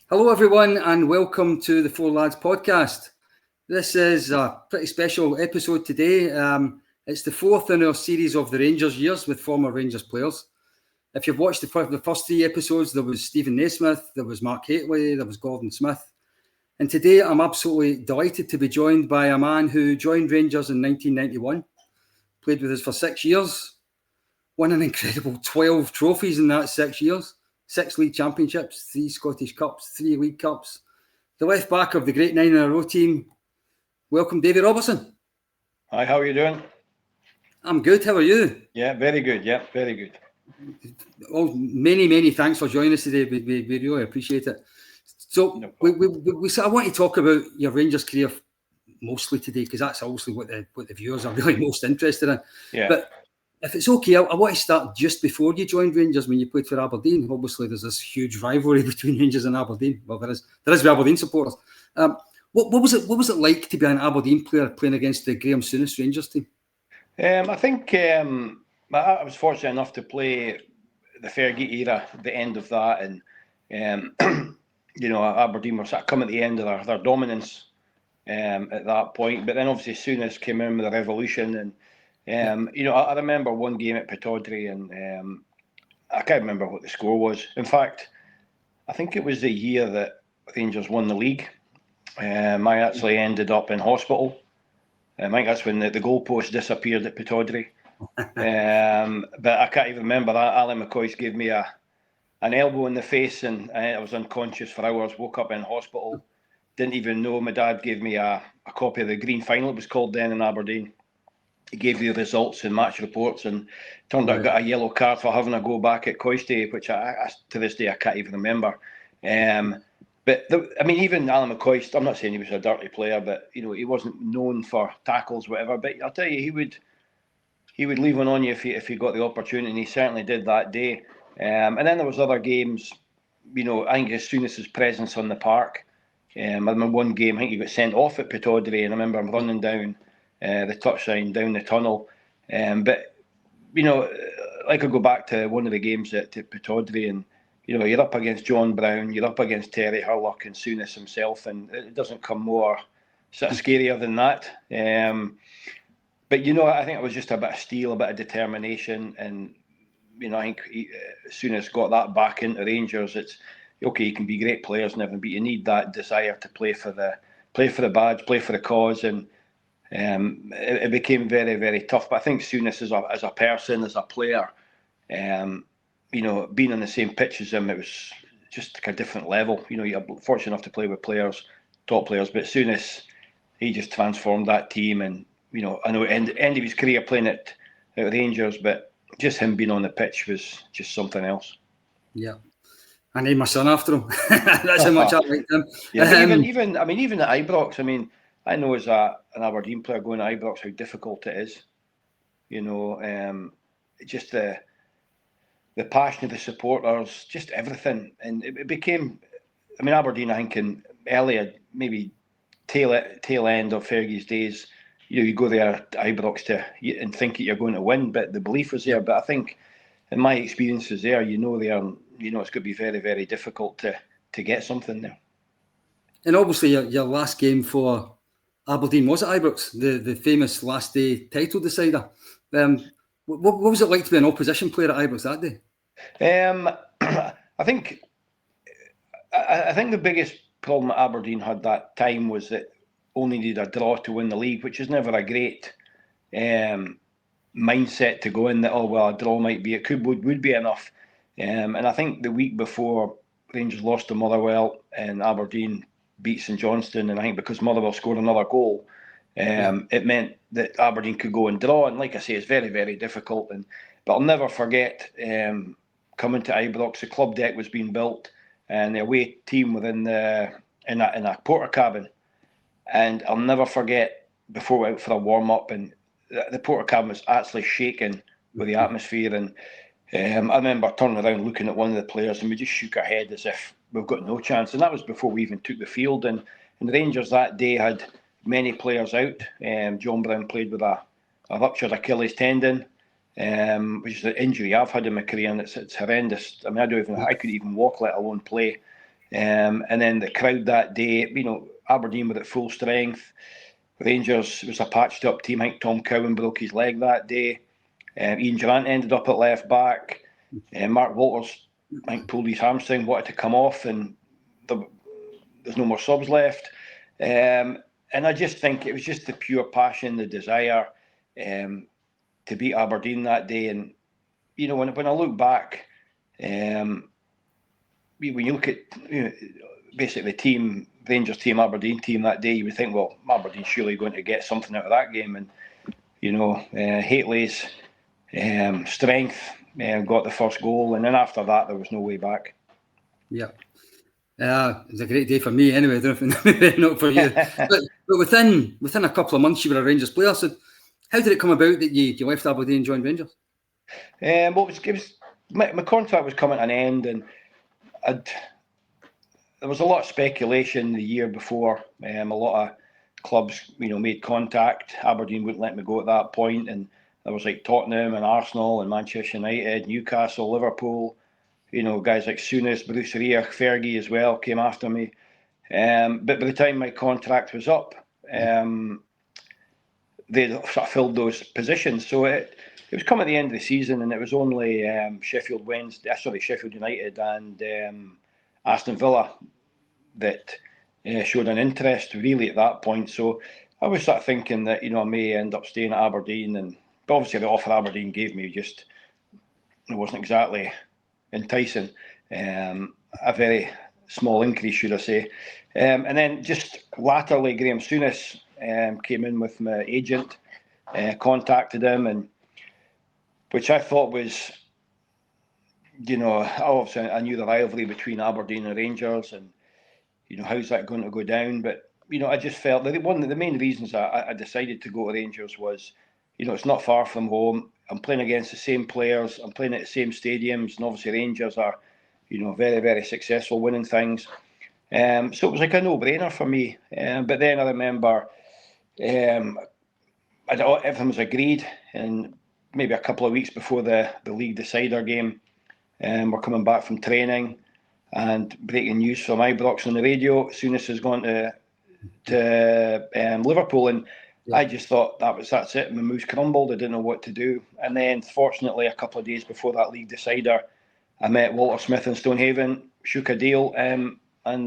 Hello everyone and welcome to the Four Lads podcast. This is a pretty special episode today. It's the fourth in our series of the Rangers years with former Rangers players. If you've watched the first three episodes, there was Stephen Naismith, there was Mark Haitley, there was Gordon Smith. And today I'm absolutely delighted to be joined by a man who joined Rangers in 1991, played with us for 6 years, won an incredible 12 trophies in that 6 years. 6 league championships, 3 Scottish Cups, 3 League Cups. The left back of the great 9 in a row team. Welcome, David Robertson. Hi, how are you doing? I'm good. How are you? Yeah, very good. Yeah, very good. Oh, many thanks for joining us today. We really appreciate it. So No I want to talk about your Rangers career mostly today because that's obviously what the viewers are really most interested in. Yeah. But if it's okay, I want to start just before you joined Rangers when you played for Aberdeen. Obviously, there's this huge rivalry between Rangers and Aberdeen. Well, there is with Aberdeen supporters. What was it like to be an Aberdeen player playing against the Graham Souness Rangers team? I think I was fortunate enough to play the Fergie era, the end of that, and Aberdeen were sort of come at the end of their dominance at that point. But then obviously Souness came in with a revolution and. I remember one game at Pittodrie and I can't remember what the score was. In fact, I think it was the year that Rangers won the league. I actually ended up in hospital. I think that's when the goalpost disappeared at Pittodrie. But I can't even remember that. Alan McCoist gave me an elbow in the face and I was unconscious for hours, woke up in hospital. Didn't even know. My dad gave me a copy of the Green Final, it was called then, in Aberdeen. He gave the results and match reports and turned out I got a yellow card for having a go back at Coisty, which I to this day I can't even remember. Even Alan McCoist, I'm not saying he was a dirty player, but he wasn't known for tackles, whatever. But I'll tell you, he would leave one on you if he got the opportunity, and he certainly did that day. And then there was other games. I think as soon as his presence on the park, I remember one game I think he got sent off at Pittodrie, and I remember him running down the touchline down the tunnel. I could go back to one of the games at Pittodrie and, you're up against John Brown, you're up against Terry Hurlock and Souness himself, and it doesn't come more sort of scarier than that. I think it was just a bit of steel, a bit of determination, and, I think Souness got that back into Rangers. It's, okay, you can be great players and everything, but you need that desire to play for the badge, play for the cause, and it became very, very tough. But I think Souness as a person, as a player, being on the same pitch as him, it was just like a different level. You're fortunate enough to play with top players, but Souness, he just transformed that team. And I know end of his career playing at Rangers, but just him being on the pitch was just something else. Yeah. I named my son after him. That's how much I liked him. Yeah, even at Ibrox, I know as an Aberdeen player going to Ibrox how difficult it is. Just the passion of the supporters, just everything. And it became, Aberdeen, I think, in earlier, maybe tail end of Fergie's days, you go there to Ibrox and think that you're going to win, but the belief was there. But I think, in my experiences there, it's going to be very, very difficult to get something there. And obviously, your last game for Aberdeen was at Ibrox, the famous last day title decider. What was it like to be an opposition player at Ibrox that day? I think the biggest problem that Aberdeen had that time was that only needed a draw to win the league, which is never a great mindset to go in that, a draw might be, would be enough. And I think the week before Rangers lost to Motherwell and Aberdeen beat St Johnstone, and I think because Motherwell scored another goal, it meant that Aberdeen could go and draw. And like I say, it's very, very difficult. But I'll never forget coming to Ibrox. The club deck was being built, and the away team within in a porter cabin. And I'll never forget before we went out for a warm up, and the porter cabin was actually shaking with the atmosphere. And I remember turning around, looking at one of the players, and we just shook our head as if we've got no chance. And that was before we even took the field. And the Rangers that day had many players out. John Brown played with a ruptured Achilles tendon, which is an injury I've had in my career, and it's horrendous. I couldn't even walk, let alone play. And then the crowd that day, Aberdeen were at full strength. Rangers was a patched up team. I think Tom Cowan broke his leg that day. Ian Durrant ended up at left back. Mark Walters, I think, pulled his hamstring, wanted to come off, and there's no more subs left. And I just think it was just the pure passion, the desire to beat Aberdeen that day. And when I look back, when you look at basically the team, Rangers team, Aberdeen team that day, you would think, well, Aberdeen's surely going to get something out of that game. And Hateley's strength got the first goal, and then after that there was no way back. Yeah. It was a great day for me anyway. I don't know if not for you. but within a couple of months you were a Rangers player. So how did it come about that you left Aberdeen and joined Rangers? Well, it was my contract was coming to an end, and there was a lot of speculation the year before. A lot of clubs, made contact. Aberdeen wouldn't let me go at that point, and there was like Tottenham and Arsenal and Manchester United, Newcastle, Liverpool. Guys like Souness, Bruce Rea, Fergie as well came after me. But by the time my contract was up, they sort of filled those positions. So it was coming at the end of the season, and it was only Sheffield United and Aston Villa that showed an interest really at that point. So I was sort of thinking that I may end up staying at Aberdeen, but obviously the offer Aberdeen gave me it wasn't exactly enticing. A very small increase, should I say. And then just latterly, Graham Souness came in with my agent, contacted him, and which I thought was, obviously I knew the rivalry between Aberdeen and Rangers, and how's that going to go down? But I just felt that one of the main reasons I decided to go to Rangers was, it's not far from home. I'm playing against the same players. I'm playing at the same stadiums, and obviously Rangers are, very, very successful, winning things. So it was like a no-brainer for me. But then I remember everything was agreed, and maybe a couple of weeks before the league decider game, we're coming back from training, and breaking news from Ibrox on the radio: Souness has gone to Liverpool, and I just thought that's it. My moves crumbled. I didn't know what to do. And then, fortunately, a couple of days before that league decider, I met Walter Smith in Stonehaven, shook a deal, and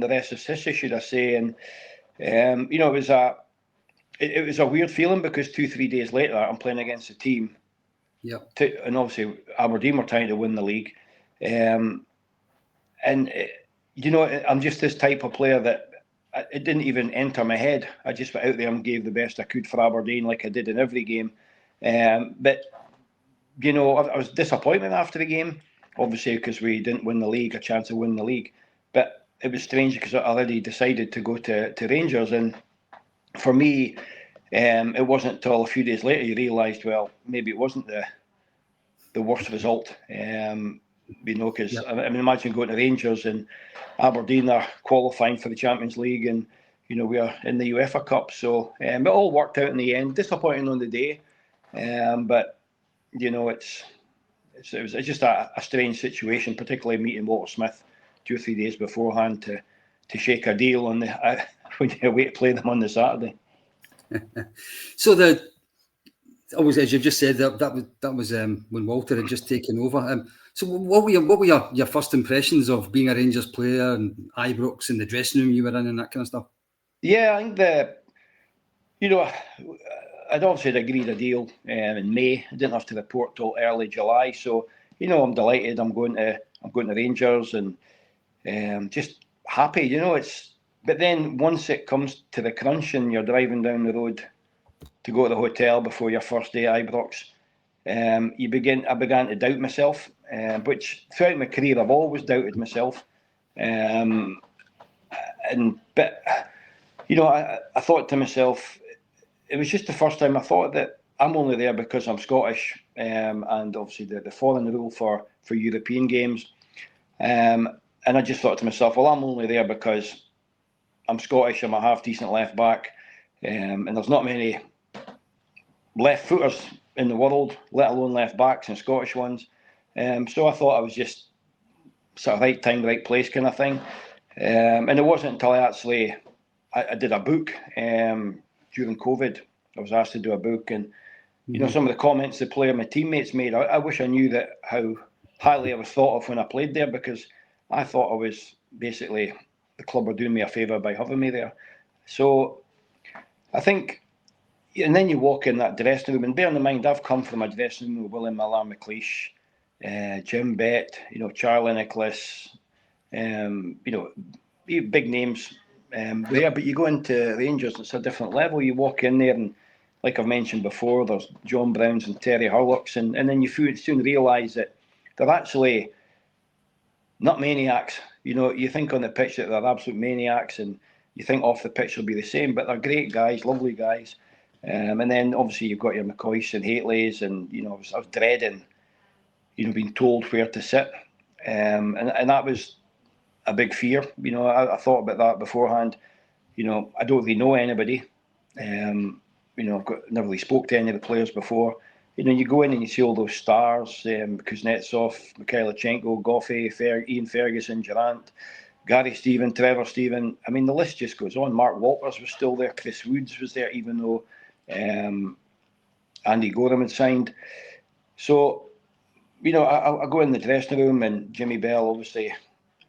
the rest is history, should I say. And it was a weird feeling, because 2-3 days later, I'm playing against a team. Yeah. And obviously, Aberdeen were trying to win the league. I'm just this type of player that it didn't even enter my head. I just went out there and gave the best I could for Aberdeen, like I did in every game. But I was disappointed after the game, obviously, because we didn't win the league, a chance of winning the league. But it was strange because I already decided to go to Rangers, and for me, it wasn't until a few days later you realised, well, maybe it wasn't the worst result. Because I imagine going to Rangers and Aberdeen are qualifying for the Champions League, and we are in the UEFA Cup. So it all worked out in the end. Disappointing on the day, but it was just a strange situation, particularly meeting Walter Smith 2 or 3 days beforehand to shake a deal on when you wait to play them on the Saturday. So always, as you've just said, that was when Walter had just taken over. So what were your first impressions of being a Rangers player, and Ibrox, and the dressing room you were in, and that kind of stuff? Yeah, I think I'd obviously agreed a deal in May. I didn't have to report till early July, so I'm delighted. I'm going to Rangers, and just happy. But then once it comes to the crunch, and you're driving down the road to go to the hotel before your first day at Ibrox, I began to doubt myself, which throughout my career I've always doubted myself. I thought to myself, it was just the first time I thought that I'm only there because I'm Scottish, and obviously the foreign rule for European games. And I just thought to myself, well, I'm only there because I'm Scottish, I'm a half-decent left-back, and there's not many left-footers in the world, let alone left-backs and Scottish ones. So I thought I was just sort of right time, right place kind of thing. And it wasn't until I did a book during COVID. I was asked to do a book, and some of the comments the player, my teammates made. I wish I knew that how highly I was thought of when I played there, because I thought I was basically, the club were doing me a favour by having me there. So I think, and then you walk in that dressing room, and bearing in mind I've come from a dressing room with William Miller, McLeish, Jim Bett, Charlie Nicholas, big names there. But you go into Rangers, it's a different level. You walk in there, and like I've mentioned before, there's John Browns and Terry Hurlocks, and then you soon realise that they're actually not maniacs. You think on the pitch that they're absolute maniacs, and you think off the pitch they'll be the same, but they're great guys, lovely guys. And then obviously you've got your McCoys and Hateleys, and I was dreading, being told where to sit, and that was a big fear. I thought about that beforehand. I don't really know anybody. I've never really spoke to any of the players before. You go in and you see all those stars: Kuznetsov, Mikhailichenko, Goffey, Ian Ferguson, Durant, Gary Stephen, Trevor Stephen. I mean, the list just goes on. Mark Walters was still there. Chris Woods was there, even though Andy Gorham had signed. So, I go in the dressing room, and Jimmy Bell obviously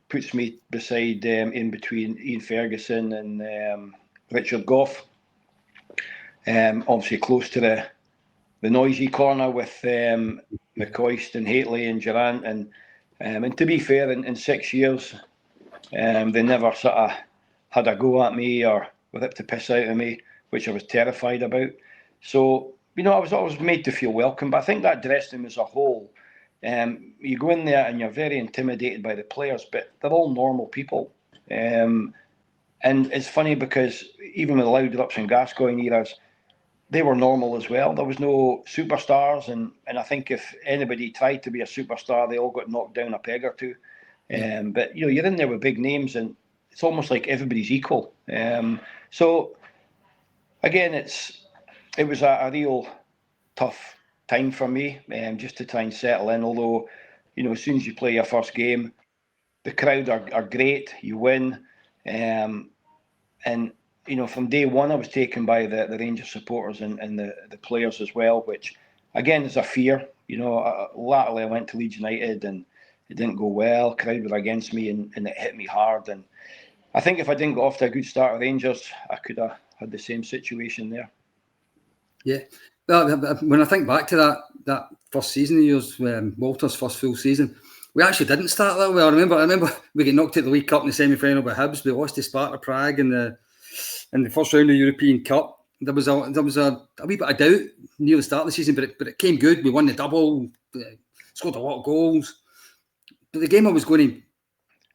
puts me beside, in between Ian Ferguson and Richard Gough. Obviously close to the noisy corner with McCoist and Hateley and Durant. And to be fair, in 6 years, they never sort of had a go at me or were up to piss out of me, which I was terrified about. So, I was always made to feel welcome. But I think that dressing room as a whole, you go in there and you're very intimidated by the players, but they're all normal people. And it's funny because even with the Laudrups and Gascoigne eras, they were normal as well. There was no superstars, and I think if anybody tried to be a superstar, they all got knocked down a peg or two. But you're in there with big names, and it's almost like everybody's equal. So again, it was a real tough time for me, just to try and settle in. Although, as soon as you play your first game, the crowd are great. You win, and from day one, I was taken by the Rangers supporters and the players as well, which again is a fear. Latterly I went to Leeds United and it didn't go well. Crowd were against me, and it hit me hard. And I think if I didn't get off to a good start at Rangers, I could have had the same situation there. Yeah. When I think back to that first season of yours, Walter's first full season, we actually didn't start that way. I remember we got knocked out the League Cup in the semi-final by Hibs. We lost to Sparta Prague in the first round of the European Cup. There was a wee bit of doubt near the start of the season, but it came good. We won the double, scored a lot of goals. But the game I was going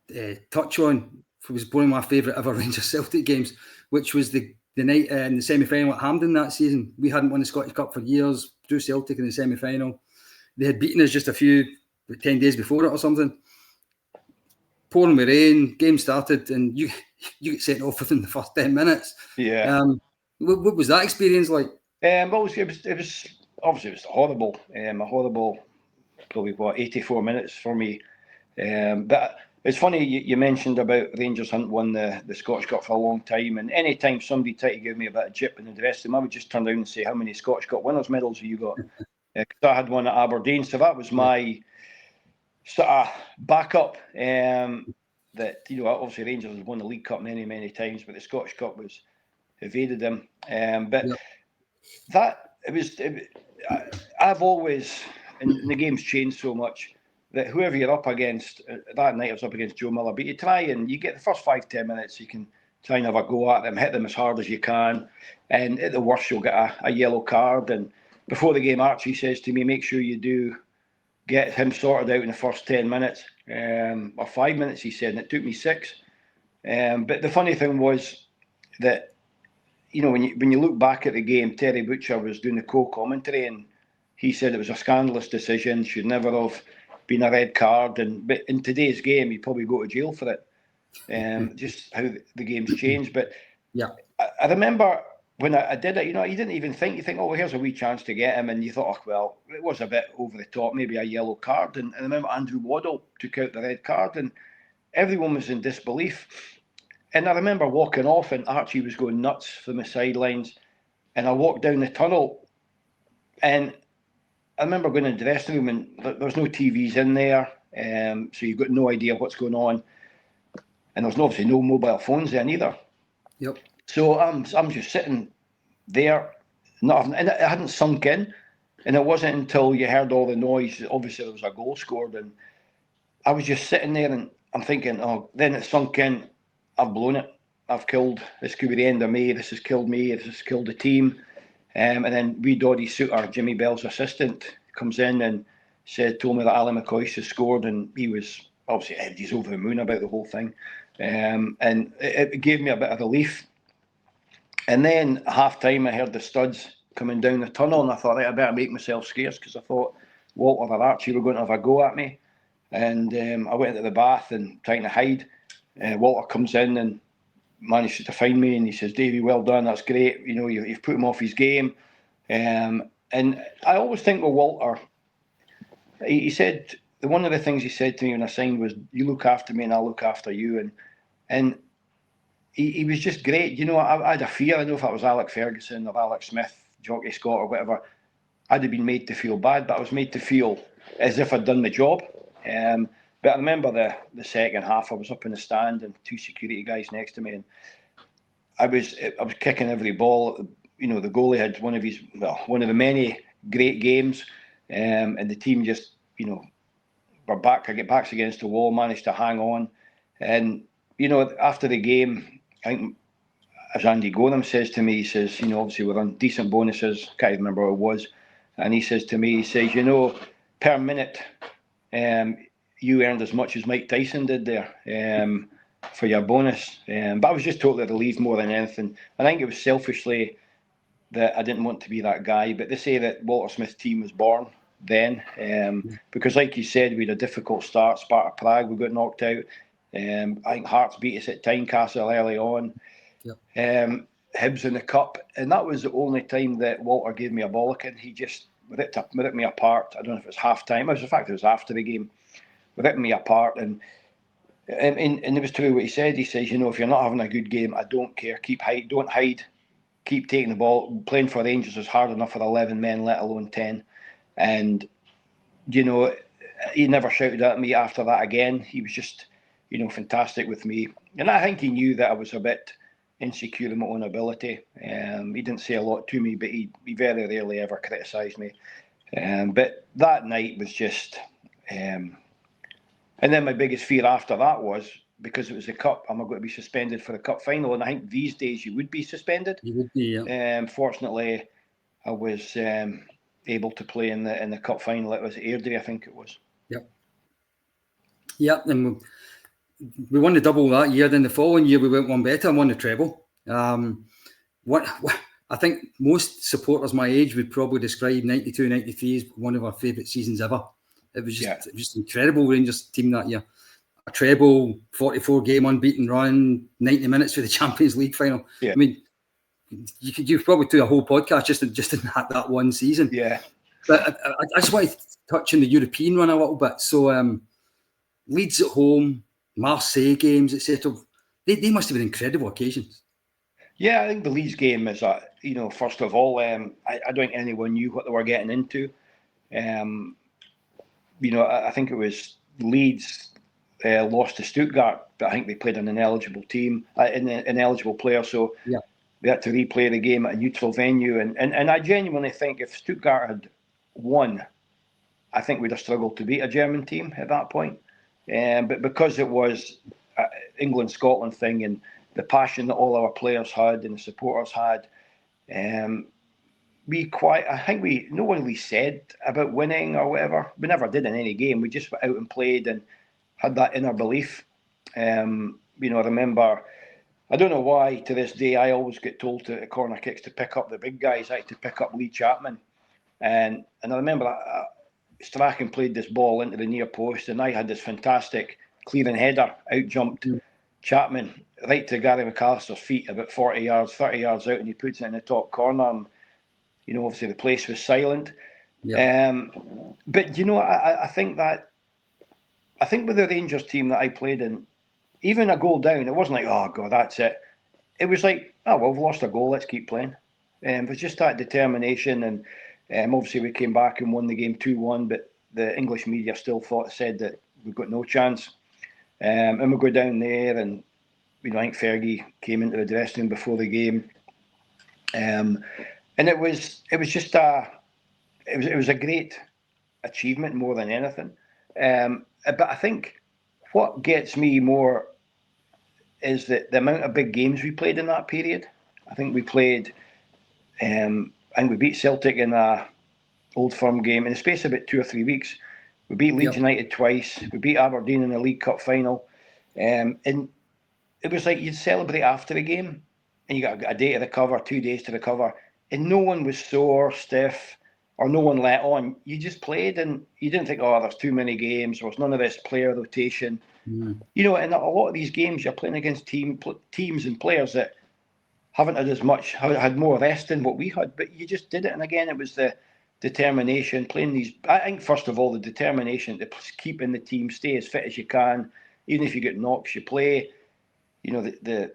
to touch on was one of my favourite ever Rangers Celtic games, which was the night in the semi-final at Hampden that season. We hadn't won the Scottish Cup for years, drew Celtic in the semi-final. They had beaten us just 10 days before it or something. Pouring with rain, game started, and you get sent off within the first 10 minutes. Yeah. What was that experience like? Well, it was obviously horrible. A horrible, probably 84 minutes for me. But it's funny you mentioned about Rangers hadn't won the Scottish Cup for a long time, and any time somebody tried to give me a bit of jip in the dressing room, I would just turn around and say, "How many Scottish Cup winners' medals have you got?" Because I had one at Aberdeen, so that was my sort of backup. That obviously Rangers had won the League Cup many times, but the Scottish Cup was evaded them. But I've always, and the game's changed so much, that whoever you're up against, that night I was up against Joe Miller, but you try and you get the first 5-10 minutes, you can try and have a go at them, hit them as hard as you can, and at the worst you'll get a yellow card. And before the game, Archie says to me, make sure you do get him sorted out in the first 10 minutes, or 5 minutes, he said, and it took me 6. But the funny thing was that, when you look back at the game, Terry Butcher was doing the co-commentary, and he said it was a scandalous decision, should never have been a red card, but in today's game, you'd probably go to jail for it. Just how the game's changed. But yeah, I remember when I did it, you didn't even think, you think, oh, well, here's a wee chance to get him, and you thought, oh, well, it was a bit over the top, maybe a yellow card. And I remember Andrew Waddle took out the red card, and everyone was in disbelief. And I remember walking off, and Archie was going nuts from the sidelines. And I walked down the tunnel, and I remember going into the dressing room, and there was no TVs in there, so you've got no idea what's going on. And there's obviously no mobile phones then either. Yep. So I'm just sitting there, and it hadn't sunk in. And it wasn't until you heard all the noise, obviously there was a goal scored, and I was just sitting there, and I'm thinking, oh, then it sunk in. I've blown it. I've killed. This could be the end of me. This has killed me. This has killed the team. And then wee Doddy Suter, Jimmy Bell's assistant, comes in and told me that Ali McCoy has scored, and he was obviously he's over the moon about the whole thing. And it gave me a bit of relief. And then at half time, I heard the studs coming down the tunnel, and I thought, right, I better make myself scarce, because I thought Walter or Archie were going to have a go at me. And I went into the bath and trying to hide. Walter comes in and manages to find me, and he says, Davie, well done, that's great, you know, you've put him off his game. And I always think with Walter, he said, one of the things he said to me when I signed was, you look after me and I'll look after you. And he was just great. You know, I had a fear. I know if it was Alex Ferguson or Alex Smith, Jockey Scott or whatever, I'd have been made to feel bad, but I was made to feel as if I'd done the job. But I remember the second half, I was up in the stand and two security guys next to me, and I was kicking every ball. You know, the goalie had one of the many great games, and the team just, you know, were backs against the wall, managed to hang on. And, you know, after the game, I think, as Andy Gorham says to me, he says, you know, obviously we're on decent bonuses, can't even remember what it was. And he says to me, he says, you know, per minute, you earned as much as Mike Tyson did there for your bonus. But I was just totally relieved more than anything. I think it was selfishly that I didn't want to be that guy. But they say that Walter Smith's team was born then. Because like you said, we had a difficult start. Sparta Prague, we got knocked out. I think Hearts beat us at Tynecastle early on. Yep. Hibs in the cup. And that was the only time that Walter gave me a bollocking. He just ripped me apart. I don't know if it was half time. In fact, it was after the game. Ripping me apart, and it was true what he said. He says, you know, if you're not having a good game, I don't care. Don't hide. Keep taking the ball. Playing for Rangers is hard enough for 11 men, let alone 10. And, you know, he never shouted at me after that again. He was just, you know, fantastic with me. And I think he knew that I was a bit insecure in my own ability. He didn't say a lot to me, but he very rarely ever criticised me. But that night was just... and then my biggest fear after that was, because it was the cup, am I going to be suspended for the cup final? And I think these days you would be suspended. You would be, yeah. Fortunately, I was able to play in the cup final. It was Airdrie, I think it was. Yep. Yep, and we won the double that year. Then the following year we went one better and won the treble. What I think most supporters my age would probably describe 92-93 as one of our favourite seasons ever. It was just incredible Rangers team that year. A treble, 44 game unbeaten run, 90 minutes for the Champions League final. Yeah. I mean, you probably do a whole podcast just in that one season. Yeah. But I just want to touch on the European run a little bit. So Leeds at home, Marseille games, etc. They must have been incredible occasions. Yeah, I think the Leeds game is first of all, I don't think anyone knew what they were getting into. I think it was Leeds lost to Stuttgart, but I think they played an ineligible team, an ineligible player, so they had to replay the game at a neutral venue. And I genuinely think if Stuttgart had won, I think we'd have struggled to beat a German team at that point. But because it was England-Scotland thing and the passion that all our players had and the supporters had, no one really said about winning or whatever. We never did in any game. We just went out and played and had that inner belief. I remember, I don't know why to this day, I always get told to corner kicks to pick up the big guys. I had to pick up Lee Chapman. And I remember Strachan played this ball into the near post, and I had this fantastic clearing header, out-jumped Chapman right to Gary McAllister's feet about 30 yards out, and he puts it in the top corner. And, obviously the place was silent. Yeah. But, I think with the Rangers team that I played in, even a goal down, it wasn't like, oh God, that's it. It was like, oh well, we've lost a goal, let's keep playing. It was just that determination, and obviously we came back and won the game 2-1, but the English media still said that we've got no chance. And we go down there, and I think Fergie came into the dressing room before the game, and it was just it was a great achievement more than anything. But I think what gets me more is that the amount of big games we played in that period. I think we played, I think we beat Celtic in a Old Firm game in the space of about 2 or 3 weeks. We beat Leeds United twice. We beat Aberdeen in the League Cup final. And it was like you'd celebrate after the game, and you got a day to recover, 2 days to recover, and no one was sore, stiff, or no one let on. You just played, and you didn't think, oh, there's too many games. There was none of this player rotation. And a lot of these games, you're playing against teams and players that haven't had more rest than what we had, but you just did it. And again, it was the determination, playing these. I think, first of all, the determination to keep in the team, stay as fit as you can, even if you get knocks, you play. It's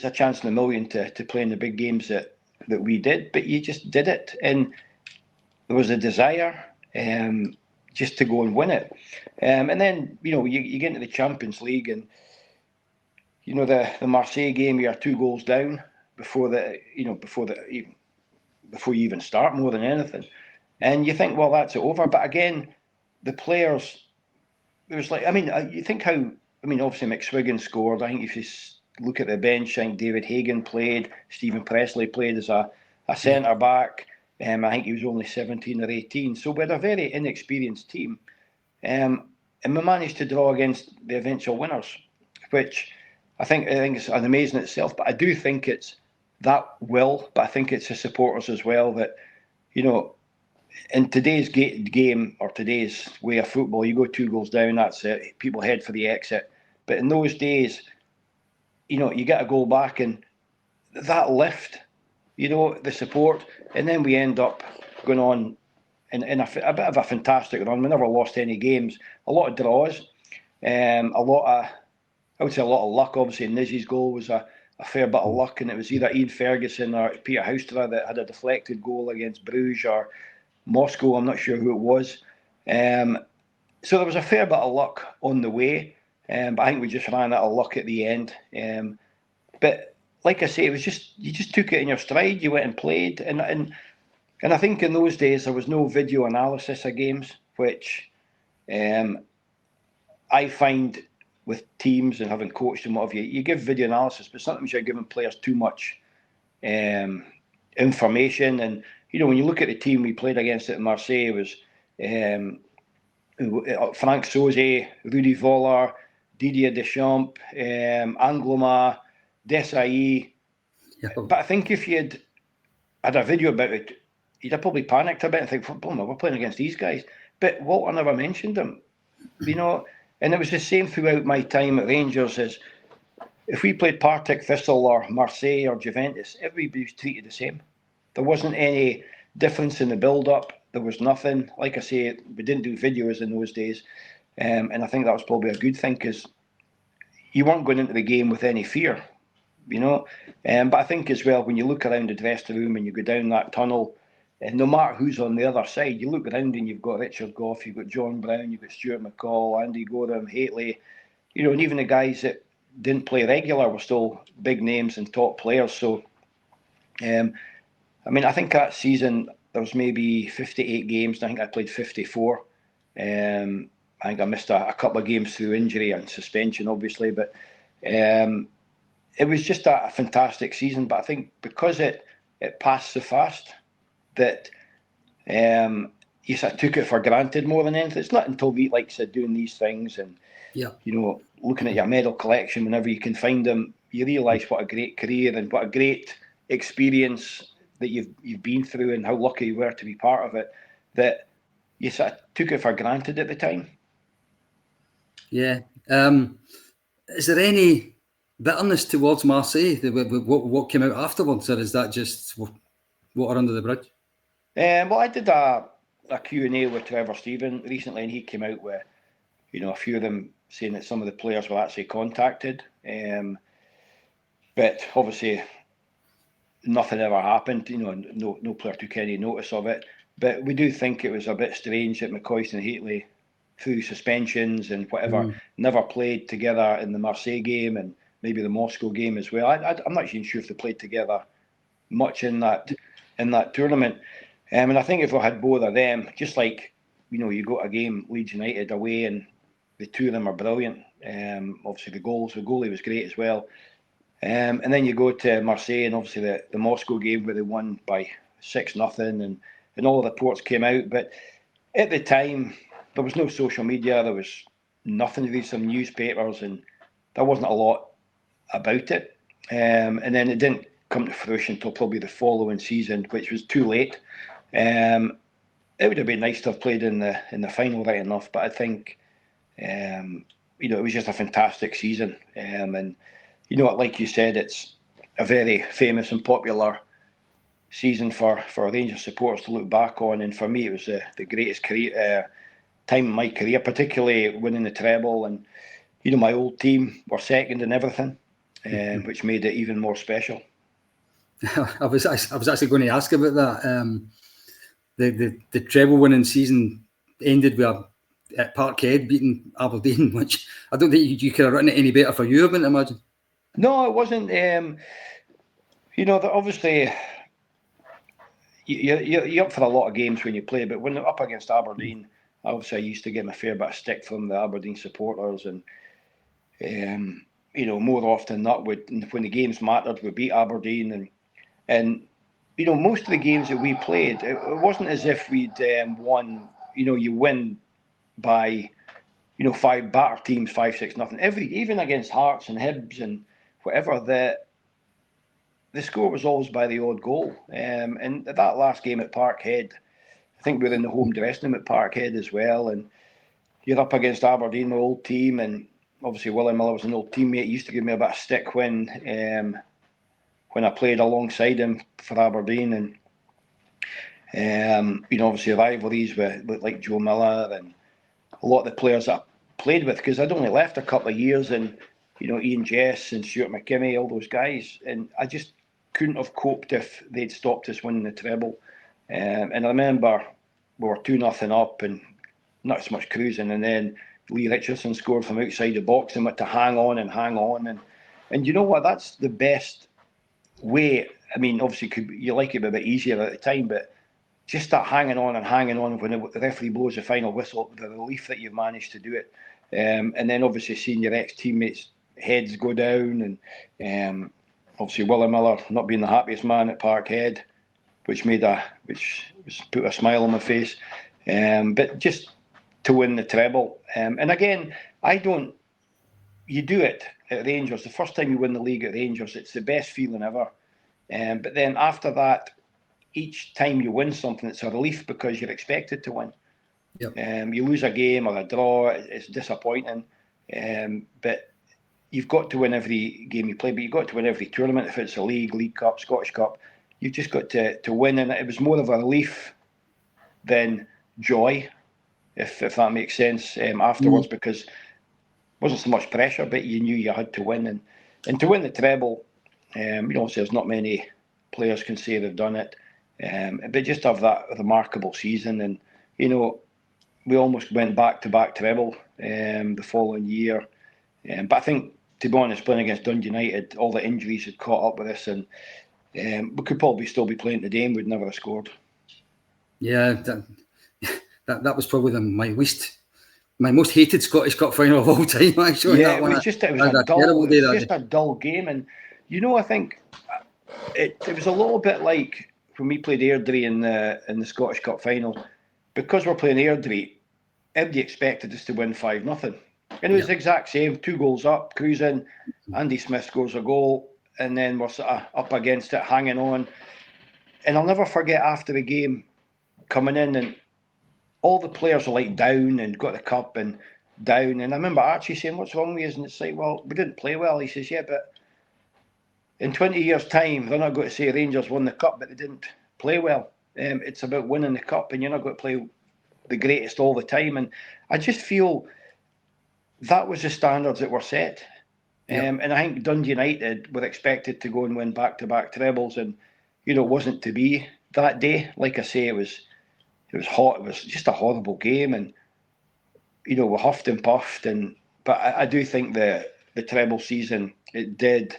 a chance in a million to play in the big games that we did, but you just did it, and there was a desire just to go and win it. And then you get into the Champions League, and the Marseille game, you are 2 goals down before you even start, more than anything, and you think, well, that's it over. But again, the players, it was like, you think how. Obviously McSwiggan scored. I think if you look at the bench, I think David Hagan played, Stephen Presley played as a centre back. I think he was only 17 or 18. So we had a very inexperienced team. And we managed to draw against the eventual winners, which I think it's an amazing itself. But I do think it's that will, but I think it's the supporters as well that, in today's game or today's way of football, you go 2 goals down, that's it. People head for the exit. But in those days, you get a goal back, and that lift, the support, and then we end up going on in a bit of a fantastic run. We never lost any games. A lot of draws, I would say a lot of luck. Obviously, Nizzy's goal was a fair bit of luck, and it was either Ian Ferguson or Peter Houstra that had a deflected goal against Bruges or Moscow. I'm not sure who it was. So there was a fair bit of luck on the way, but I think we just ran out of luck at the end. But like I say, it was you just took it in your stride. You went and played, and I think in those days there was no video analysis of games, which I find with teams and having coached them, whatever, you give video analysis, but sometimes you're giving players too much information. And when you look at the team we played against at Marseille, it was Frank Sauzet, Rudy Voller, Didier Deschamps, Angloma, Desailly. Yeah. But I think if you'd had a video about it, you'd have probably panicked a bit and think, we're playing against these guys. But Walter never mentioned them, And it was the same throughout my time at Rangers. As if we played Partick Thistle or Marseille or Juventus, everybody was treated the same. There wasn't any difference in the build-up. There was nothing. Like I say, we didn't do videos in those days. And I think that was probably a good thing, because you weren't going into the game with any fear, But I think as well, when you look around the dressing room and you go down that tunnel, and no matter who's on the other side, you look around and you've got Richard Gough, you've got John Brown, you've got Stuart McCall, Andy Gorham, Haitley, and even the guys that didn't play regular were still big names and top players. So, I think that season there was maybe 58 games, and I think I played 54. I think I missed a couple of games through injury and suspension, obviously, but it was just a fantastic season. But I think because it passed so fast, that you sort of took it for granted more than anything. It's not until we, like I said, doing these things and looking at your medal collection whenever you can find them, you realise what a great career and what a great experience that you've been through, and how lucky you were to be part of it, that you sort of took it for granted at the time. Yeah. Is there any bitterness towards Marseille? What came out afterwards, or is that just water under the bridge? Well, I did a Q&A with Trevor Stephen recently, and he came out with a few of them saying that some of the players were actually contacted. But obviously nothing ever happened. No player took any notice of it. But we do think it was a bit strange that McCoist and Haitley, through suspensions and whatever, never played together in the Marseille game and maybe the Moscow game as well. I'm not even sure if they played together much in that tournament. And I think if we had both of them, just like, you go to a game, Leeds United away, and the two of them are brilliant. Obviously the goalie was great as well. And then you go to Marseille, and obviously the Moscow game where they won by 6-0, and all the reports came out. But at the time, there was no social media, there was nothing to read, some newspapers, and there wasn't a lot about it. And then it didn't come to fruition until probably the following season, which was too late. It would have been nice to have played in the final, right enough, but I think it was just a fantastic season. And like you said, it's a very famous and popular season for Rangers supporters to look back on, and for me it was the greatest time in my career, particularly winning the treble. And my old team were second in everything, which made it even more special. I was actually going to ask about that. The treble winning season ended with at Parkhead beating Aberdeen, which I don't think you could have written it any better for you, I wouldn't imagine. No, it wasn't. Obviously you're up for a lot of games when you play, but when they're up against Aberdeen, obviously I used to get a fair bit of stick from the Aberdeen supporters, and more often than not, when the games mattered, we beat Aberdeen, and most of the games that we played, it wasn't as if we'd won. You win by 5 batter teams, 5-6-0. Even against Hearts and Hibs and whatever, the score was always by the odd goal. And that last game at Parkhead, I think we were in the home dressing room at Parkhead as well, and you're up against Aberdeen, my old team, and obviously Willie Miller was an old teammate. He used to give me a bit of stick when I played alongside him for Aberdeen, and obviously rivalries with like Joe Miller and a lot of the players that I played with, because I'd only left a couple of years, and Ian Jess and Stuart McKimmie, all those guys, and I just couldn't have coped if they'd stopped us winning the treble. And I remember we were 2-0 up and not so much cruising, and then Lee Richardson scored from outside the box and went to hang on, and you know what, that's the best way. I mean, obviously you like it a bit easier at the time, but just that hanging on when the referee blows the final whistle, the relief that you've managed to do it, and then obviously seeing your ex-teammates' heads go down, and obviously Willie Miller not being the happiest man at Parkhead, which put a smile on my face, but just to win the treble, and again, you do it at Rangers, the first time you win the league at Rangers, it's the best feeling ever, but then after that, each time you win something, it's a relief because you're expected to win. Yep. You lose a game or a draw, it's disappointing, but you've got to win every game you play, but you've got to win every tournament. If it's a League Cup, Scottish Cup, you've just got to win, and it was more of a relief than joy, if that makes sense, afterwards, because it wasn't so much pressure, but you knew you had to win, and to win the treble, there's not many players can say they've done it, but just have that remarkable season, and we almost went back-to-back treble the following year, but I think, to be honest, playing against Dundee United, all the injuries had caught up with us, and we could probably still be playing today and we'd never have scored. Yeah, that was probably my most hated Scottish Cup final of all time, actually. Yeah, it was just a dull game, and I think it was a little bit like when we played Airdrie in the Scottish Cup final. Because we're playing Airdrie, everybody expected us to win 5-0. And it was the exact same, 2 goals up, cruising, Andy Smith scores a goal, and then we're sort of up against it, hanging on. And I'll never forget after the game, coming in, and all the players are like down and got the cup and down. And I remember Archie saying, "What's wrong with us?" And it's like, "Well, we didn't play well." He says, "Yeah, but in 20 years' time, they're not going to say Rangers won the cup, but they didn't play well. It's about winning the cup, and you're not going to play the greatest all the time." And I just feel that was the standards that were set. And I think Dundee United were expected to go and win back-to-back trebles, and it wasn't to be that day. Like I say, it was hot. It was just a horrible game, and we huffed and puffed. But I do think the treble season, it did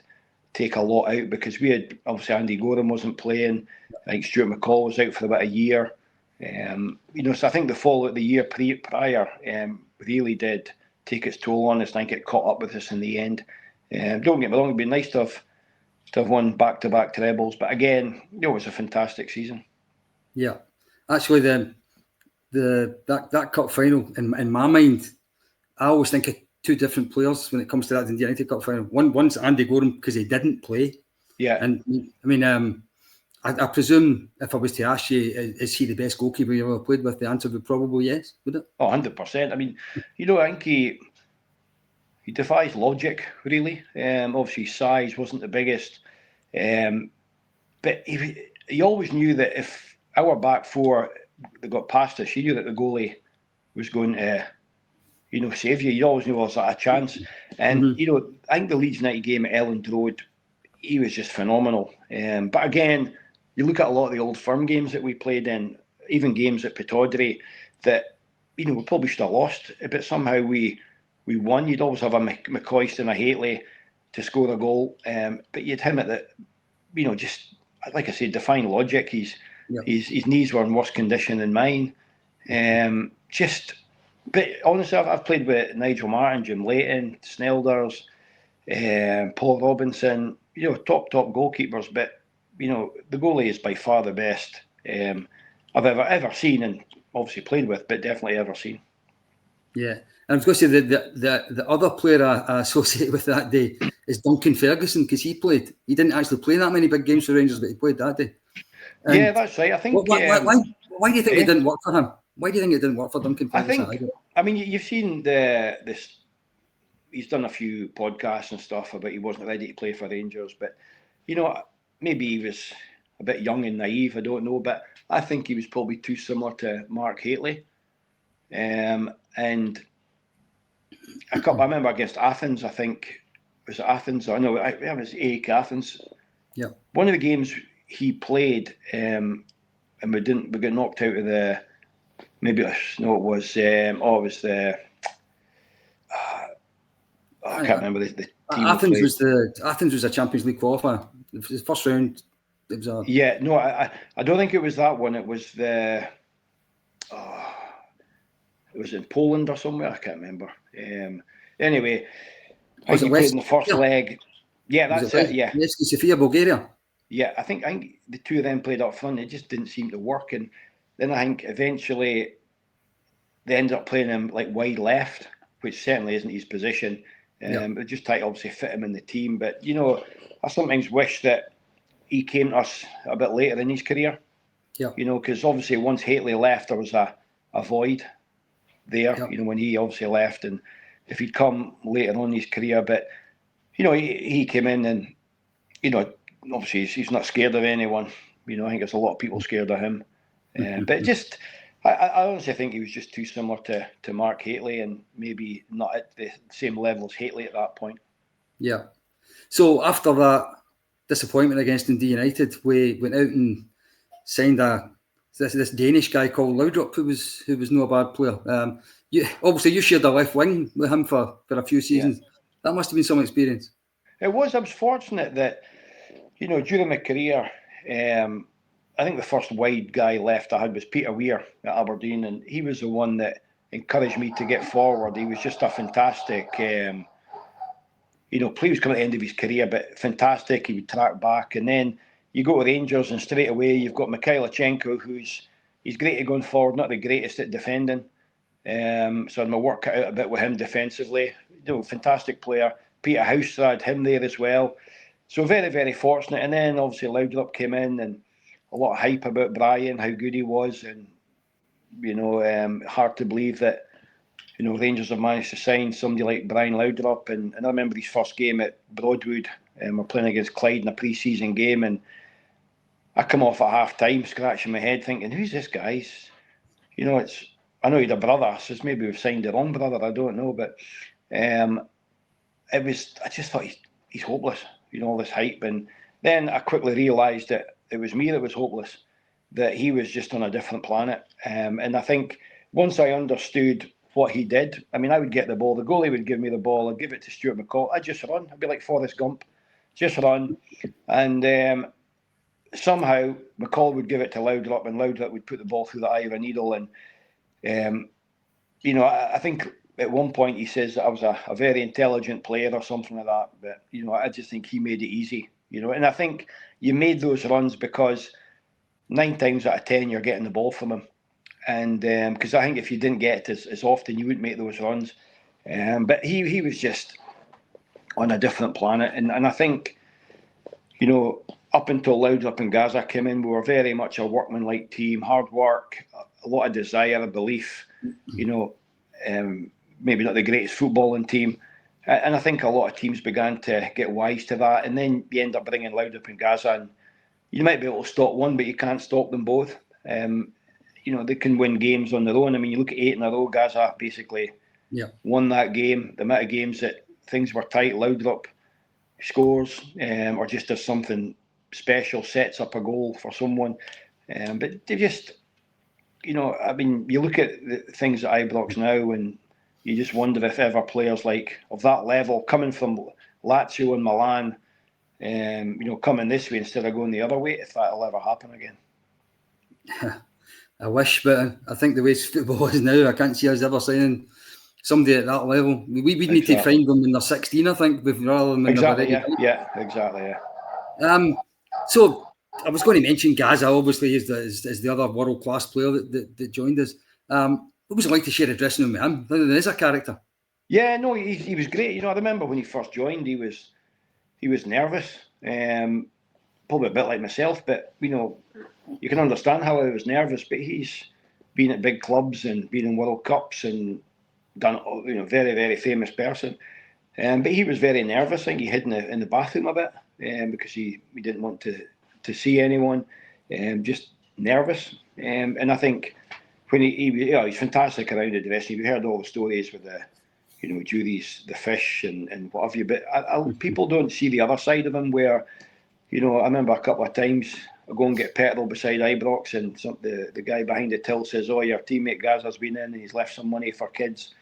take a lot out, because we had, obviously, Andy Gorham wasn't playing. I think Stuart McCall was out for about a year. So I think the year prior really did take its toll on us. I think it caught up with us in the end. Don't get me wrong, it'd be nice to have won back-to-back trebles, but again, it was a fantastic season. Yeah, actually, that cup final, in my mind, I always think of two different players when it comes to that Dundee United Cup final. One's Andy Gorham, because he didn't play. Yeah, and I mean, I presume if I was to ask you, is he the best goalkeeper you ever played with? The answer would probably yes, would it? 100%. I mean, I think he defies logic, really. Obviously, size wasn't the biggest, but he always knew that if our back four they got past us, he knew that the goalie was going to, save you. You always knew there was a chance. And I think the Leeds United game at Elland Road, he was just phenomenal. But again, you look at a lot of the Old Firm games that we played in, even games at Pittodrie, that we probably should have lost, but somehow we won. You'd always have a McCoist and a Haitley to score a goal, but you'd him at the, just like I said, defying logic. His knees were in worse condition than mine. But honestly, I've played with Nigel Martin, Jim Leighton, Snelders, Paul Robinson, top goalkeepers, but the goalie is by far the best I've ever seen, and obviously played with, but definitely ever seen. Yeah, and I was going to say the other player I associate with that day is Duncan Ferguson, because he didn't actually play that many big games for Rangers, but he played that day. And yeah, that's right. I think. Why do you think it didn't work for him? Why do you think it didn't work for Duncan Ferguson? I mean, you've seen this. He's done a few podcasts and stuff about he wasn't ready to play for Rangers, but maybe he was a bit young and naive. I don't know, but I think he was probably too similar to Mark Haitley. And I remember against Athens. I think was it Athens? I know it was AEK Athens. Yeah. One of the games he played, and we got knocked out of the. Maybe it was the. I can't remember the team. Athens was a Champions League qualifier. The first round. It was a. Yeah, no, I don't think it was that one. It was the. It was in Poland or somewhere. I can't remember. Anyway, I think he played in the first leg. Yeah, that's it. Yeah. Levski Sofia, Bulgaria. Yeah, I think the two of them played up front. It just didn't seem to work, and then I think eventually they ended up playing him like wide left, which certainly isn't his position. But just try to obviously fit him in the team. But I sometimes wish that he came to us a bit later in his career. Yeah. Because obviously once Haitley left, there was a void there. Yeah. When he obviously left, and if he'd come later on in his career, but he came in and obviously he's not scared of anyone. I think there's a lot of people scared of him. But just, I honestly think he was just too similar to Mark Haitley, and maybe not at the same level as Haitley at that point. Yeah. So after that disappointment against Dundee United, we went out and signed this Danish guy called Laudrup, who was no bad player. You shared a left wing with him for a few seasons. Yeah. That must have been some experience. It was. I was fortunate that during my career, I think the first wide guy left I had was Peter Weir at Aberdeen, and he was the one that encouraged me to get forward. He was just a fantastic, player. He was coming at the end of his career, but fantastic. He would track back, and then you go to Rangers, and straight away you've got Mikhailichenko, he's great at going forward, not the greatest at defending. So I had my work cut out a bit with him defensively. Fantastic player. Peter Houstrad, him there as well. So very, very fortunate. And then obviously Laudrup came in, and a lot of hype about Brian, how good he was, and hard to believe that Rangers have managed to sign somebody like Brian Laudrup. And I remember his first game at Broadwood, we're playing against Clyde in a pre-season game, and I come off at half time scratching my head thinking, who's this guy? I know he had a brother, so maybe we've signed the wrong brother, I don't know, but I just thought he's hopeless, all this hype. And then I quickly realised that it was me that was hopeless, that he was just on a different planet. And I think once I understood what he did, I mean, I would get the ball, the goalie would give me the ball, I'd give it to Stuart McCall, I'd just run. I'd be like Forrest Gump, just run. And somehow McCall would give it to Laudrup, and Laudrup would put the ball through the eye of a needle. And, I think at one point he says that I was a very intelligent player or something like that. But, I just think he made it easy, And I think you made those runs because 9 times out of 10 you're getting the ball from him. And because I think if you didn't get it as often, you wouldn't make those runs. But he was just on a different planet. And I think, up until Laudrup and Gaza came in, we were very much a workman-like team, hard work, a lot of desire, belief, maybe not the greatest footballing team. And I think a lot of teams began to get wise to that. And then you end up bringing Laudrup and Gaza, and you might be able to stop one, but you can't stop them both. They can win games on their own. I mean, you look at 8 in a row, Gaza basically won that game. The amount of games that things were tight, Laudrup scores or just does something special, sets up a goal for someone. But they just, you look at the things at Ibrox now and you just wonder if ever players of that level coming from Lazio and Milan, coming this way instead of going the other way, if that'll ever happen again. I wish, but I think the way football is now, I can't see us ever signing somebody at that level. We need to find them when they're 16, I think, rather than when they're ready. Exactly. So I was going to mention Gaza, obviously, is the other world-class player that joined us. What was it like to share a dressing room with him? There is a character. Yeah, no, he was great. I remember when he first joined, he was nervous, probably a bit like myself, but, you can understand how he was nervous, but he's been at big clubs and been in World Cups and done, very, very famous person. But he was very nervous. I think he hid in the bathroom a bit because he didn't want to see anyone, just nervous. And I think when he's fantastic around the dressing room. You heard all the stories with the, Judy's, the fish and what have you. But people don't see the other side of him where, I remember a couple of times I go and get petrol beside Ibrox and the guy behind the till says, "Oh, your teammate Gaza's been in and he's left some money for kids,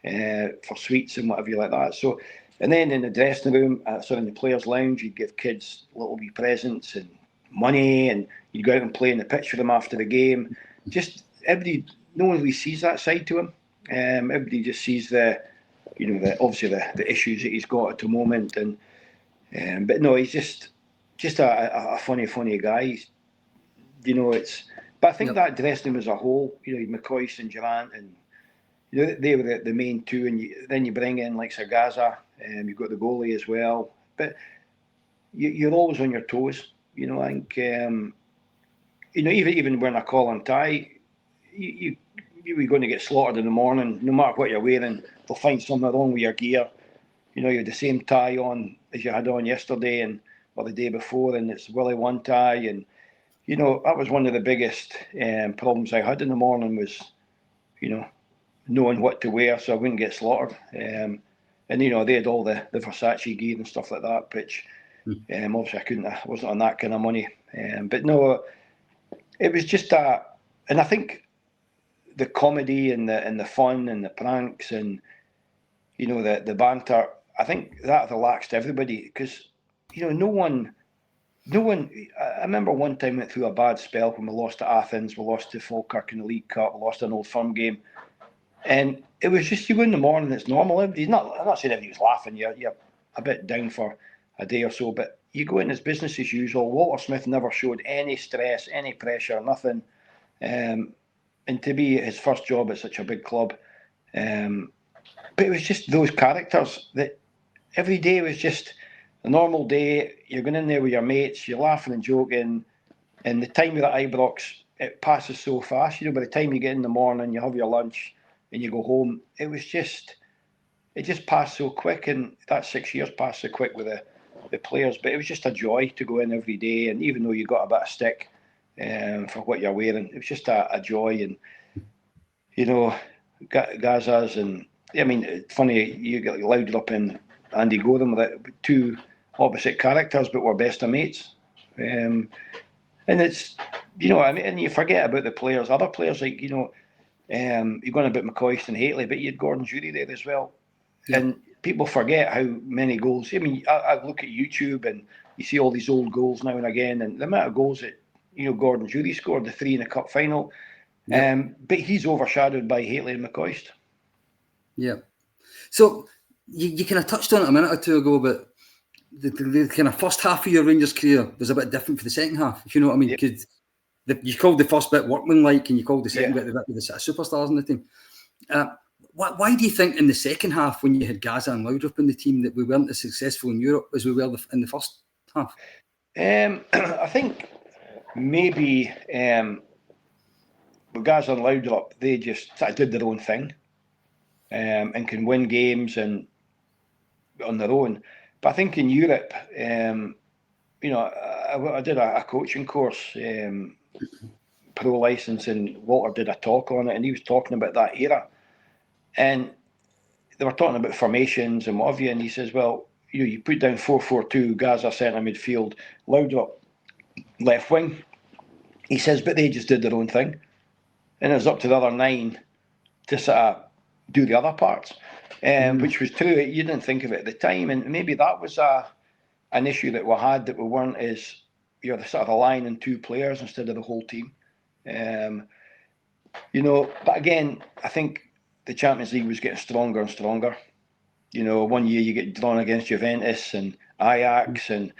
for sweets and whatever like that." So, and then in the dressing room, in the players' lounge, you'd give kids little wee presents and money, and you'd go out and play in the pitch for them after the game. Just everybody, no one really sees that side to him. Everybody just sees obviously the issues that he's got at the moment, but no, he's just a funny guy. But I think that dressing room as a whole, McCoy and Durant, and they were the main two, and then you bring in like Gaza, and you've got the goalie as well. But you're always on your toes. I think even when I call on tie, you're going to get slaughtered in the morning, no matter what you're wearing. They'll find something wrong with your gear. You had the same tie on as you had on yesterday or the day before, and it's Willie one tie. And, that was one of the biggest problems I had in the morning was, knowing what to wear so I wouldn't get slaughtered. And, they had all the Versace gear and stuff like that, which obviously I wasn't on that kind of money. But no, it was just that. And I think the comedy and the fun and the pranks and, the banter, I think that relaxed everybody because, no one. I remember one time we went through a bad spell when we lost to Athens, we lost to Falkirk in the League Cup, we lost an Old Firm game, and it was just you go in the morning, it's normal. I'm not saying everybody was laughing. You're a bit down for a day or so, but you go in as business as usual. Walter Smith never showed any stress, any pressure, nothing. And to be his first job at such a big club, but it was just those characters that every day was just a normal day. You're going in there with your mates, you're laughing and joking, and the time you're at Ibrox, it passes so fast. By the time you get in the morning, you have your lunch and you go home, it just passed so quick, and that 6 years passed so quick with the players. But it was just a joy to go in every day, and even though you got a bit of stick for what you're wearing, it was just a joy. And Gazas and I mean, it's funny, you get Laudrup and Andy Goram with two opposite characters, but were best of mates. And it's, I mean, and you forget about the players, other players like, you're going about McCoist and Hateley, but you had Gordon Jury there as well. Yeah. And people forget how many goals. I mean, I look at YouTube and you see all these old goals now and again, and the amount of goals that, Gordon Jury scored, the 3 in the cup final. Yeah. But he's overshadowed by Hateley and McCoist. Yeah. So you kind of touched on it a minute or two ago, but the kind of first half of your Rangers career was a bit different for the second half, if you know what I mean. Yep. You called the first bit workmanlike, and you called the second bit with the superstars in the team. Why do you think in the second half, when you had Gaza and Laudrup in the team, that we weren't as successful in Europe as we were in the first half? I think maybe with Gaza and Laudrup, they just sort of did their own thing and can win games and on their own. But I think in Europe, I did a coaching course, pro license, and Walter did a talk on it, and he was talking about that era. And they were talking about formations and what have you, and he says, well, you put down 4-4-2, Gaza centre midfield, Laudrup left wing. He says, but they just did their own thing. And it was up to the other 9 to sort of do the other parts, which was true. You didn't think of it at the time, and maybe that was an issue that we had, that we weren't as, the sort of relying on 2 players instead of the whole team. But again, I think the Champions League was getting stronger and stronger. One year you get drawn against Juventus and Ajax, and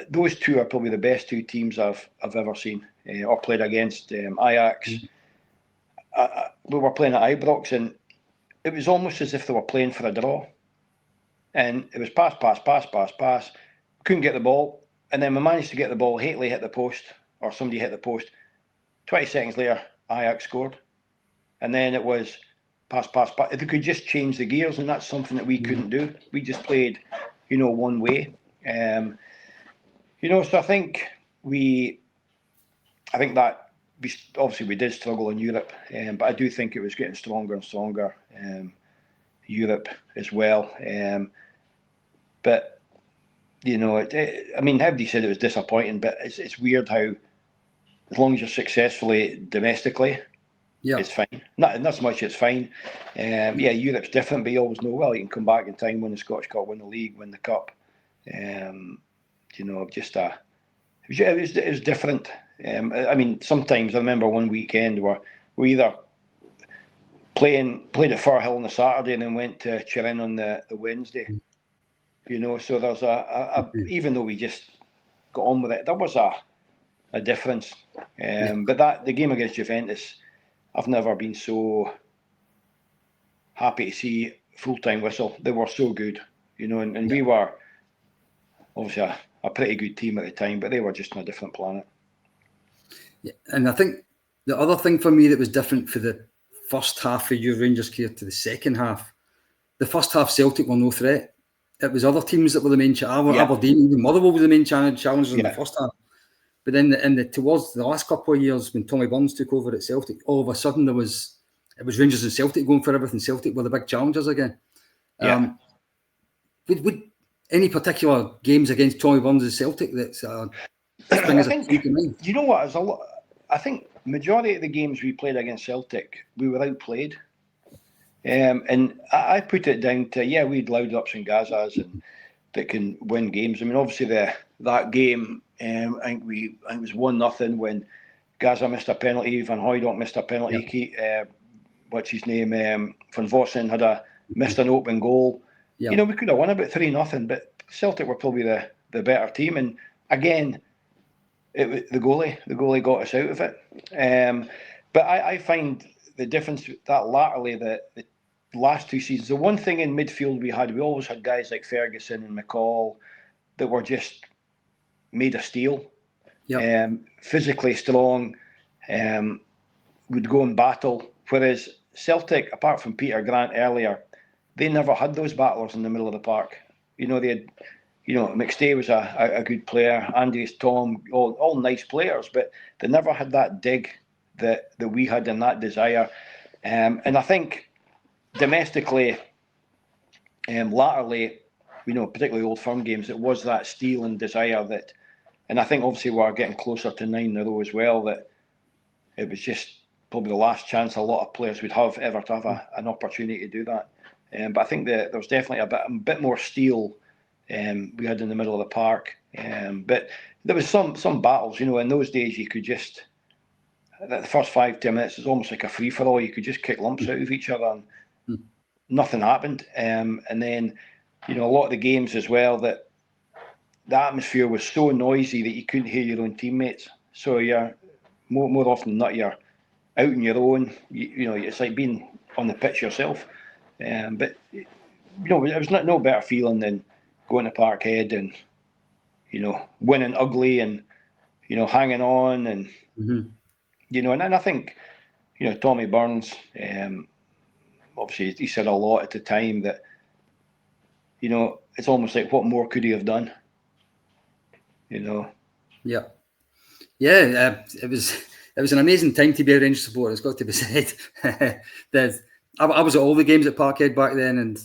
those 2 are probably the best 2 teams I've ever seen or played against. Ajax, we were playing at Ibrox, and it was almost as if they were playing for a draw. And it was pass. Couldn't get the ball, and then we managed to get the ball. Hateley hit the post, or somebody hit the post. 20 seconds later, Ajax scored, and then it was pass. They could just change the gears, and that's something that we couldn't do. We just played, one way. So I think that we did struggle in Europe, but I do think it was getting stronger and stronger. Europe as well, but everybody said it was disappointing, but it's weird how, as long as you're successfully domestically, it's fine. Not so much it's fine. Europe's different, but you always know, well, you can come back in time, win the Scottish Cup, win the league, win the cup. It was different. Sometimes I remember one weekend where we either played at Firhill on the Saturday and then went to Turin on the Wednesday. So there's even though we just got on with it, there was a difference. But the game against Juventus, I've never been so happy to see full-time whistle. They were so good, and we were obviously a pretty good team at the time, but they were just on a different planet. Yeah, and I think the other thing for me that was different for the first half of your Rangers career to the second half, the first half Celtic were no threat. It was other teams that were the main challenge. Aberdeen, even Motherwell was the main challengers in the first half. But then towards the last couple of years, when Tommy Burns took over at Celtic, all of a sudden it was Rangers and Celtic going for everything. Celtic were the big challengers again. Would any particular games against Tommy Burns and Celtic that's I think, you know what? I think majority of the games we played against Celtic, we were outplayed. And I put it down to, we had Laudrups and Gazas and that can win games. I mean, obviously that game, I think it was 1-0 when Gaza missed a penalty, Van Hooijdonk missed a penalty, what's his name, Van Vossen had missed an open goal. We could have won about 3-0, but Celtic were probably the better team. And again, the goalie got us out of it. But I find the difference that latterly, the last 2 seasons, the one thing in midfield we always had guys like Ferguson and McCall that were just made of steel, physically strong, would go and battle. Whereas Celtic, apart from Peter Grant earlier, they never had those battlers in the middle of the park. They had, McStay was a good player, Andy's Tom, all nice players, but they never had that dig that we had and that desire. And I think domestically, latterly, particularly Old Firm games, it was that steel and desire that, and I think obviously we're getting closer to 9 in a row as well, that it was just probably the last chance a lot of players would have ever to have an opportunity to do that. But I think that there was definitely a bit more steel we had in the middle of the park. But there was some battles, in those days you could just, the first 5-10 minutes was almost like a free-for-all. You could just kick lumps out of each other and nothing happened. And then, a lot of the games as well, that the atmosphere was so noisy that you couldn't hear your own teammates. So you're more often than not, you're out on your own. It's like being on the pitch yourself. But it was no better feeling than going to Parkhead and winning ugly and hanging on and and then I think Tommy Burns, obviously he said a lot at the time that it's almost like what more could he have done? Yeah. It was an amazing time to be a Rangers supporter. It's got to be said. I was at all the games at Parkhead back then, and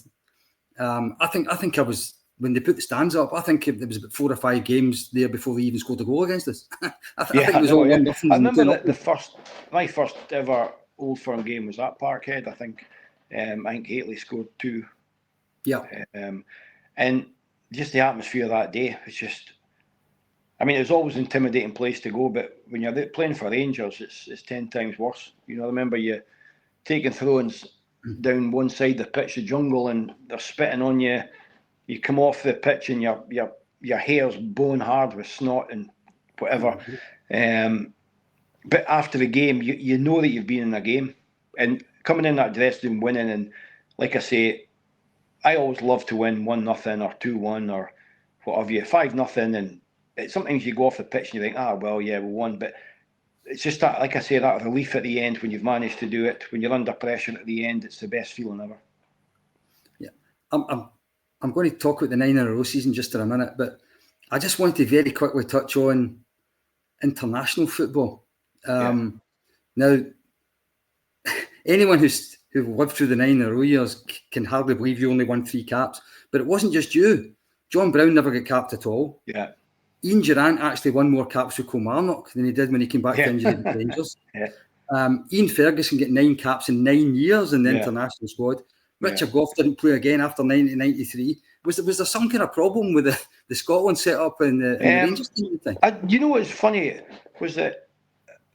I think I was, when they put the stands up, I think there was about 4 or 5 games there before they even scored a goal against us. I think it was all 1-0. I remember that my first ever Old Firm game was at Parkhead. I think Haitley scored 2. Yeah. And just the atmosphere that day, it's just, it was always an intimidating place to go, but when you're playing for Rangers, it's 10 times worse. I remember you taking throw-ins down one side of the pitch, the jungle, and they're spitting on you. You come off the pitch and your hair's bone hard with snot and whatever. But after the game, you know that you've been in a game. And coming in that dressing room winning, and like I say, I always love to win 1-0 or 2-1 or what have you, 5-0, and sometimes you go off the pitch and you think, we won. But it's just that, like I say, that relief at the end when you've managed to do it, when you're under pressure at the end, it's the best feeling ever. Yeah, I'm going to talk about the 9 in a row season just in a minute, but I just want to very quickly touch on international football. Now, anyone who's lived through the 9 in a row years can hardly believe you only won 3 caps, but it wasn't just you. John Brown never got capped at all. Yeah. Ian Durrant actually won more caps with Kilmarnock than he did when he came back to injury with the Rangers. Ian Ferguson got 9 caps in 9 years in the international squad. Richard Gough didn't play again after 1993. Was there some kind of problem with the Scotland set up in the Rangers team? What's funny was that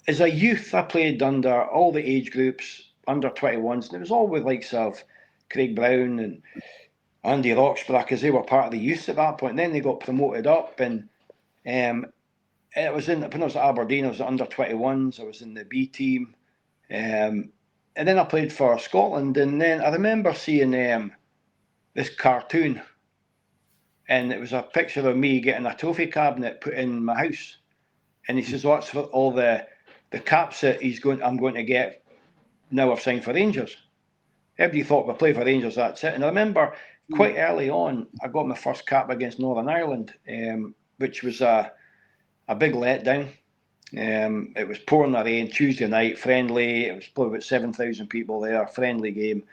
as a youth, I played under all the age groups, under 21s, and it was all with likes of Craig Brown and Andy Roxburgh, because they were part of the youth at that point. And then they got promoted up, and it was when I was at Aberdeen, I was at under 21s, I was in the B team, and then I played for Scotland. And then I remember seeing this cartoon, and it was a picture of me getting a trophy cabinet put in my house, and he says, that's for all the caps that I'm going to get now I've signed for Rangers. Everybody thought if I play for Rangers, that's it. And I remember quite early on, I got my first cap against Northern Ireland, which was a big letdown. It was pouring the rain, Tuesday night, friendly. It was probably about 7,000 people there, friendly game.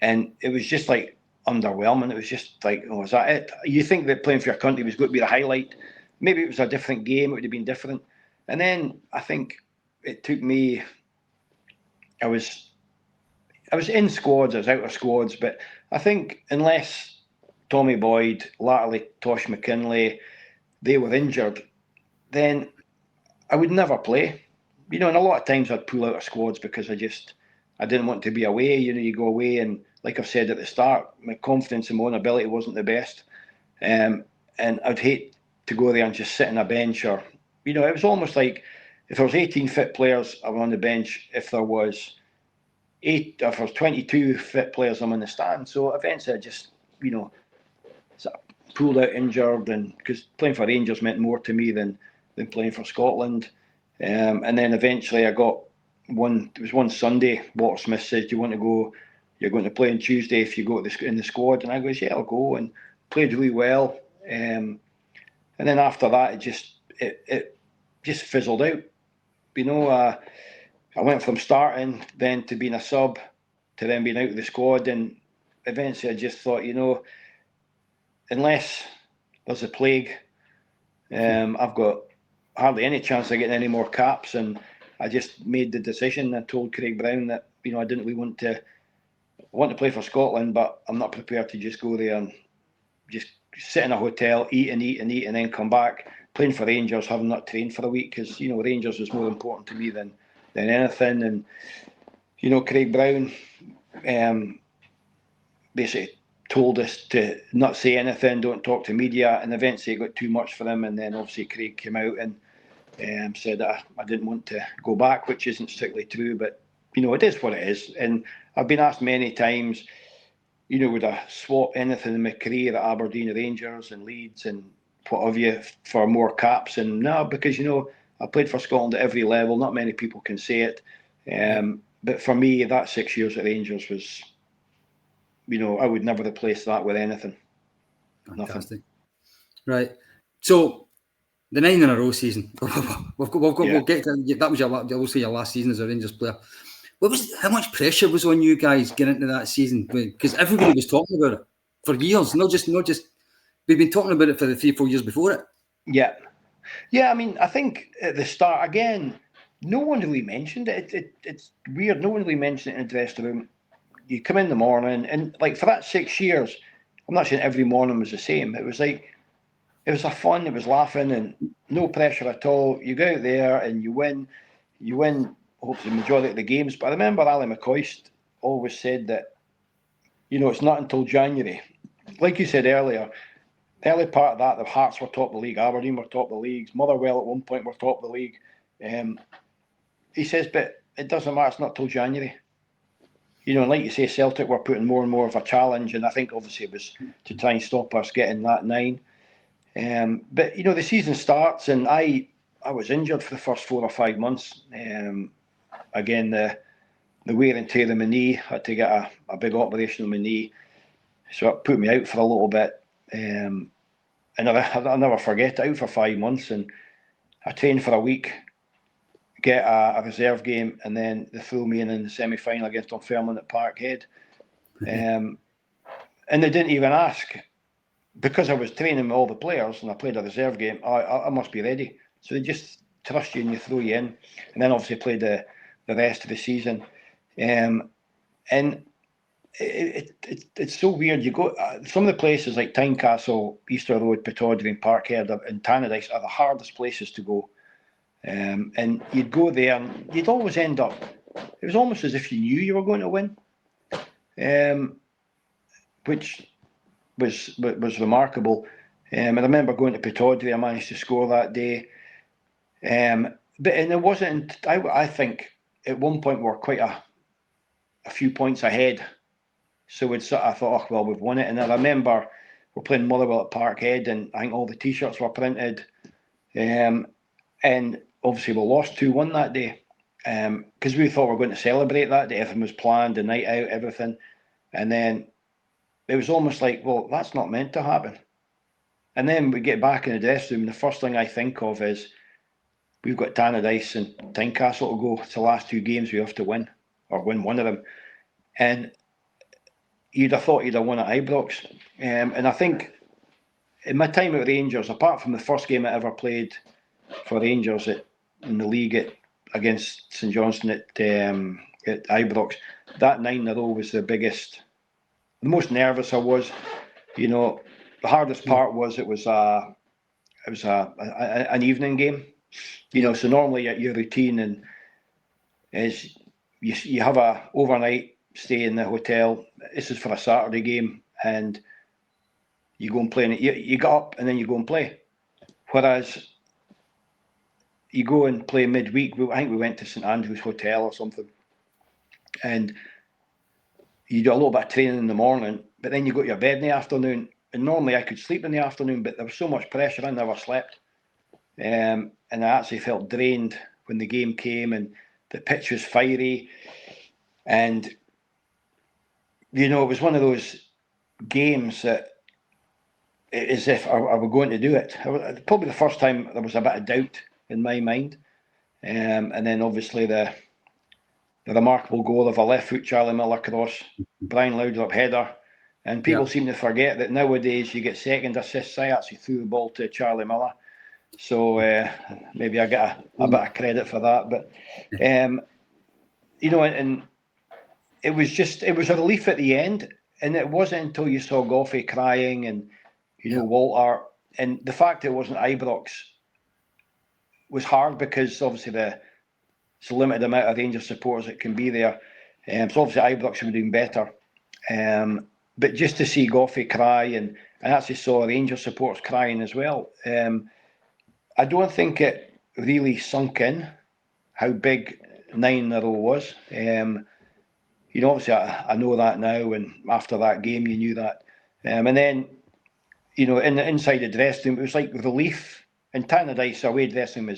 And it was just like underwhelming. It was just like, is that it? You think that playing for your country was going to be the highlight. Maybe it was a different game, it would have been different. And then I think it took me, I was in squads, I was out of squads, but I think unless Tommy Boyd, latterly Tosh McKinlay, they were injured, then I would never play. And a lot of times I'd pull out of squads because I didn't want to be away. You go away, and like I've said at the start, my confidence in my own ability wasn't the best. And I'd hate to go there and just sit on a bench, or, it was almost like if there was 18 fit players, I was on the bench. If there was 22 fit players, I'm in the stand. So eventually I just, sort of pulled out injured, and because playing for Rangers meant more to me than playing for Scotland. And then eventually I got it was one Sunday, Walter Smith said, do you want to go, you're going to play on Tuesday if you go in the squad? And I goes, yeah, I'll go, and played really well. And then after that, it just fizzled out. I went from starting then to being a sub to then being out of the squad. And eventually I just thought, unless there's a plague, I've got hardly any chance of getting any more caps. And I just made the decision. I told Craig Brown that, I didn't really want to play for Scotland, but I'm not prepared to just go there and just sit in a hotel, eat, and then come back. Playing for Rangers, having not trained for a week, because Rangers was more important to me than anything. And Craig Brown basically told us to not say anything, don't talk to media, and eventually it got too much for him. And then obviously Craig came out and said that I didn't want to go back, which isn't strictly true, but it is what it is. And I've been asked many times, would I swap anything in my career at Aberdeen, Rangers and Leeds and what have you for more caps? And no, because I played for Scotland at every level. Not many people can say it, but for me, that 6 years at Rangers was, I would never replace that with anything. Fantastic. Nothing. Right. So the 9 in a row season. We'll get to that. Was your last season as a Rangers player. How much pressure was on you guys getting into that season? Because everybody was talking about it for years. Not just. We've been talking about it for the 3-4 years before it. Yeah. I mean, I think at the start again, no one really mentioned it. It's weird. No one really mentioned it in the dressing room. You come in the morning, and like for that 6 years, I'm not saying every morning was the same. It was like it was a fun. It was laughing and no pressure at all. You go out there and you win. Hopefully the majority of the games. But I remember Ali McCoist always said that, it's not until January. Like you said earlier, the early part of that, the Hearts were top of the league, Aberdeen were top of the league, Motherwell at one point were top of the league. He says, but it doesn't matter, it's not till January. And like you say, Celtic were putting more and more of a challenge, and I think obviously it was to try and stop us getting that 9. But, the season starts, and I was injured for the first 4 or 5 months. Again, the wear and tear of my knee, I had to get a big operation on my knee, so it put me out for a little bit. And I'll never forget it, out for 5 months, and I trained for a week, get a reserve game, and then they threw me in the semi-final against Dunfermline at Parkhead. And they didn't even ask, because I was training with all the players and I played a reserve game. I must be ready, so they just trust you and you throw you in, and then obviously played the rest of the season. And it's so weird. You go some of the places like Tynecastle, Easter Road, Pittodrie and Parkhead and Tannadice are the hardest places to go. And you'd go there and you'd always end up, it was almost as if you knew you were going to win, which was remarkable. I remember going to Pittodrie, I managed to score that day. But it wasn't, I think at one point we were quite a few points ahead. So I thought, oh, well, we've won it. And I remember we're playing Motherwell at Parkhead, and I think all the T-shirts were printed. And obviously we lost 2-1 that day, because we thought we were going to celebrate that day. Everything was planned, the night out, everything. And then it was almost like, well, that's not meant to happen. And then we get back in the dressing room, and the first thing I think of is we've got Tannadice and Tynecastle to go to the last 2 games we have to win, or win one of them. And you'd have thought you'd have won at Ibrox. And I think in my time at Rangers, apart from the first game I ever played for Rangers in the league against St Johnstone at Ibrox, that 9 in a row was the most nervous I was. The hardest part was it was an evening game. So normally your routine is you have a overnight stay in the hotel. This is for a Saturday game, and you go and play. You get up and then you go and play. Whereas you go and play midweek. I think we went to St Andrew's Hotel or something, and you do a little bit of training in the morning, but then you go to your bed in the afternoon. And normally I could sleep in the afternoon, but there was so much pressure, I never slept. And I actually felt drained when the game came, and the pitch was fiery. And, it was one of those games that, as if I were going to do it. Probably the first time there was a bit of doubt in my mind. And then obviously the the remarkable goal of a left foot Charlie Miller cross, Brian Laudrup header. And people seem to forget that nowadays you get second assists. I actually threw the ball to Charlie Miller. So maybe I get a bit of credit for that. But, you know, and it was a relief at the end. And it wasn't until you saw Goffey crying and, you know, Walter. And the fact that it wasn't Ibrox was hard because obviously it's a limited amount of Rangers supporters that can be there. So obviously Ibrox should be doing better. But just to see Goffey cry, and I actually saw Rangers supporters crying as well. I don't think it really sunk in how big 9-0 was. You know, obviously I know that now, and after that game you knew that. And then, you know, inside the dressing room, it was like relief. And Tannadice away dressing room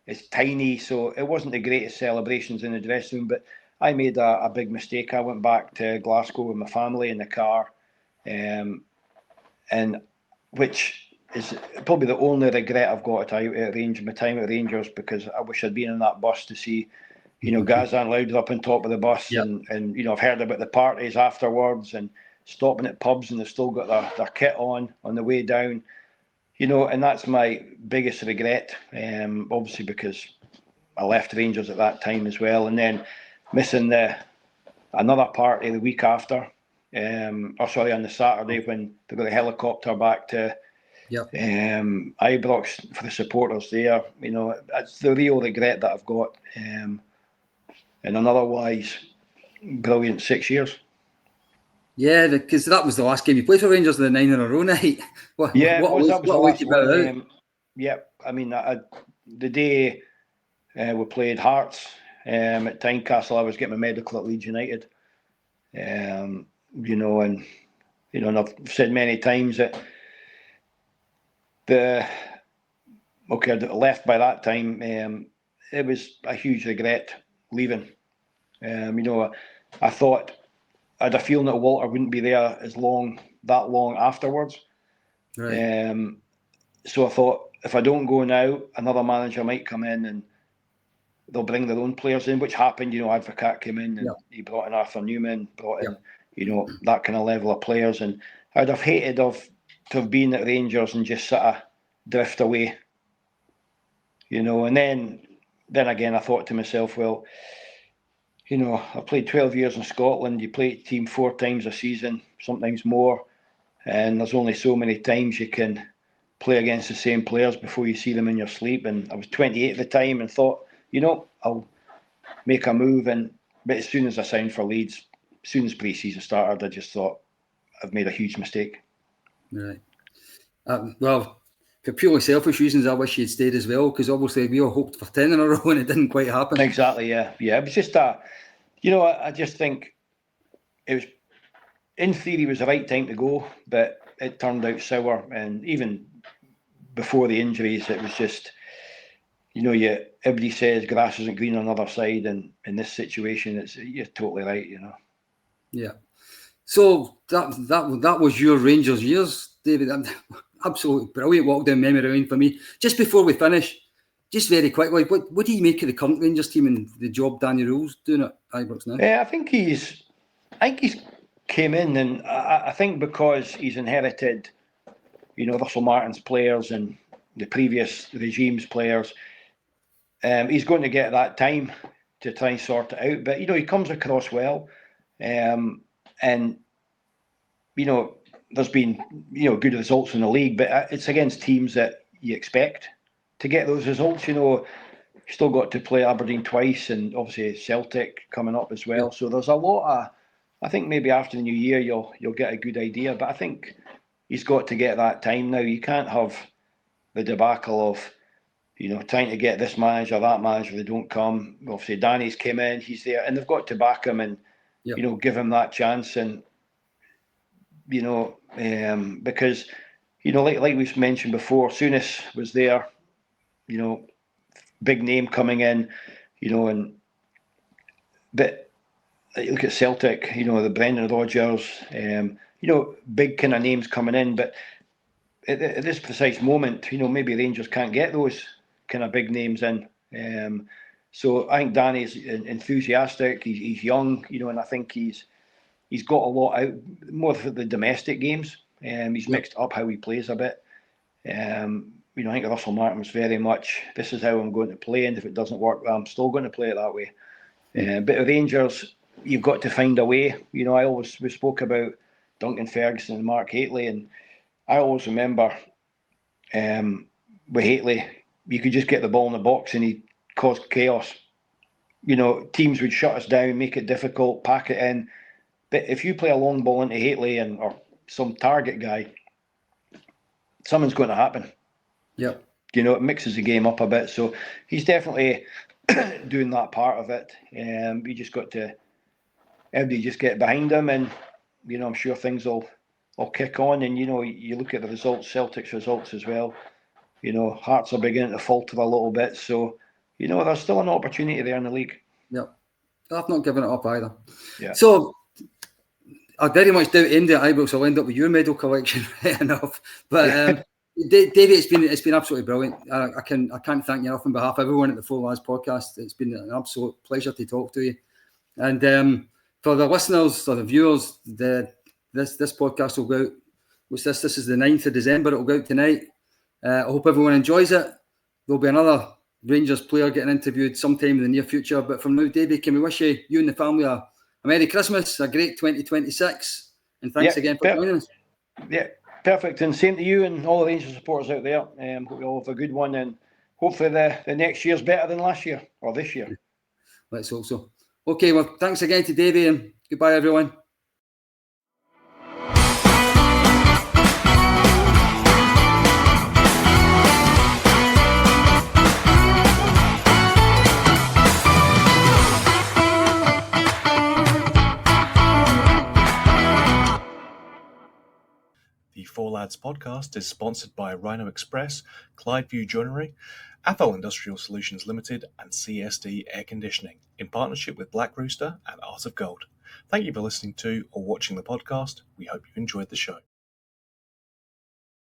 is tiny, so it wasn't the greatest celebrations in the dressing room, but I made a big mistake. I went back to Glasgow with my family in the car, and which is probably the only regret I've got at Rangers, my time at Rangers, because I wish I'd been in that bus to see, you know, Gazan Laudrup on top of the bus, and you know, I've heard about the parties afterwards and stopping at pubs and they've still got their kit on the way down, you know, and that's my biggest regret, obviously because I left Rangers at that time as well, and then missing another party the week after, on the Saturday when they got the helicopter back to Ibrox for the supporters there. You know, that's the real regret that I've got, in an otherwise brilliant 6 years. Yeah, because that was the last game you played for Rangers, the 9 in a row night. That was the last one. I mean, the day we played Hearts at Tynecastle, I was getting my medical at Leeds United. You know, and I've said many times that I'd left by that time. It was a huge regret leaving. You know, I thought I had a feeling that Walter wouldn't be there that long afterwards. Right. So I thought, if I don't go now, another manager might come in and they'll bring their own players in, which happened. You know, Advocat came in and he brought in Arthur Newman, brought in, you know, that kind of level of players. And I'd have hated to have been at Rangers and just sort of drift away, you know. And then again, I thought to myself, well, you know, I played 12 years in Scotland. You play a team 4 times a season, sometimes more. And there's only so many times you can play against the same players before you see them in your sleep. And I was 28 at the time and thought, you know, I'll make a move. But as soon as I signed for Leeds, as soon as pre-season started, I just thought I've made a huge mistake. Right. Well, for purely selfish reasons, I wish you'd stayed as well, because obviously we all hoped for 10 in a row and it didn't quite happen. Exactly, yeah. It was just you know, I just think it was, in theory, it was the right time to go, but it turned out sour. And even before the injuries, it was just, you know, everybody says grass isn't green on the other side, and in this situation, you're totally right, you know. Yeah. So that was your Rangers years, David. Absolutely brilliant walk down memory lane for me. Just before we finish, just very quickly, what do you make of the current Rangers team and the job Danny Rose doing at Ibrox now? I think he's came in, and I think because he's inherited, you know, Russell Martin's players and the previous regime's players, he's going to get that time to try and sort it out. But, you know, he comes across well, and, you know, there's been, you know, good results in the league, but it's against teams that you expect to get those results. You know, you still got to play Aberdeen twice, and obviously Celtic coming up as well. So there's a lot of, I think maybe after the new year you'll get a good idea. But I think he's got to get that time now. You can't have the debacle of, you know, trying to get this manager, that manager, they don't come. Obviously Danny's came in, he's there, and they've got to back him and, you know, give him that chance. And, you know, because, you know, like we've mentioned before, Souness was there, you know, big name coming in, you know, but you look at Celtic, you know, the Brendan Rodgers, you know, big kind of names coming in, but at this precise moment, you know, maybe Rangers can't get those kind of big names in. So I think Danny's enthusiastic. He's young, and I think he's got a lot out more for the domestic games. He's mixed up how he plays a bit. I think Russell Martin's very much, this is how I'm going to play, and if it doesn't work, I'm still going to play it that way. But with Rangers, you've got to find a way. We spoke about Duncan Ferguson and Mark Hateley, and I always remember with Hateley, you could just get the ball in the box and he'd cause chaos. Teams would shut us down, make it difficult, pack it in. But if you play a long ball into Hateley or some target guy, something's going to happen. Yep. It mixes the game up a bit. So he's definitely doing that part of it. You just got to, everybody just get behind him, and I'm sure things will kick on. And you look at the results, Celtic's results as well. Hearts are beginning to falter a little bit. So there's still an opportunity there in the league. Yep. I've not given it up either. Yeah. So I very much doubt India Ibrox will end up with your medal collection right enough. But Davie, it's been absolutely brilliant. I can't thank you enough on behalf of everyone at the Four Lads podcast. It's been an absolute pleasure to talk to you. And for the listeners or the viewers, this podcast will go out. This is the 9th of December. It will go out tonight. I hope everyone enjoys it. There'll be another Rangers player getting interviewed sometime in the near future. But from now, Davie, can we wish you and the family a Merry Christmas, a great 2026, and thanks again for joining us. Yeah, perfect. And same to you and all the Rangers supporters out there. Hope you all have a good one, and hopefully the next year's better than last year or this year. Let's hope so. Okay, well, thanks again to Davie, and goodbye, everyone. The Four Lads podcast is sponsored by Rhino Express, Clydeview Joinery, Athol Industrial Solutions Limited, and CSD Air Conditioning, in partnership with Black Rooster and Art of Gold. Thank you for listening to or watching the podcast. We hope you enjoyed the show.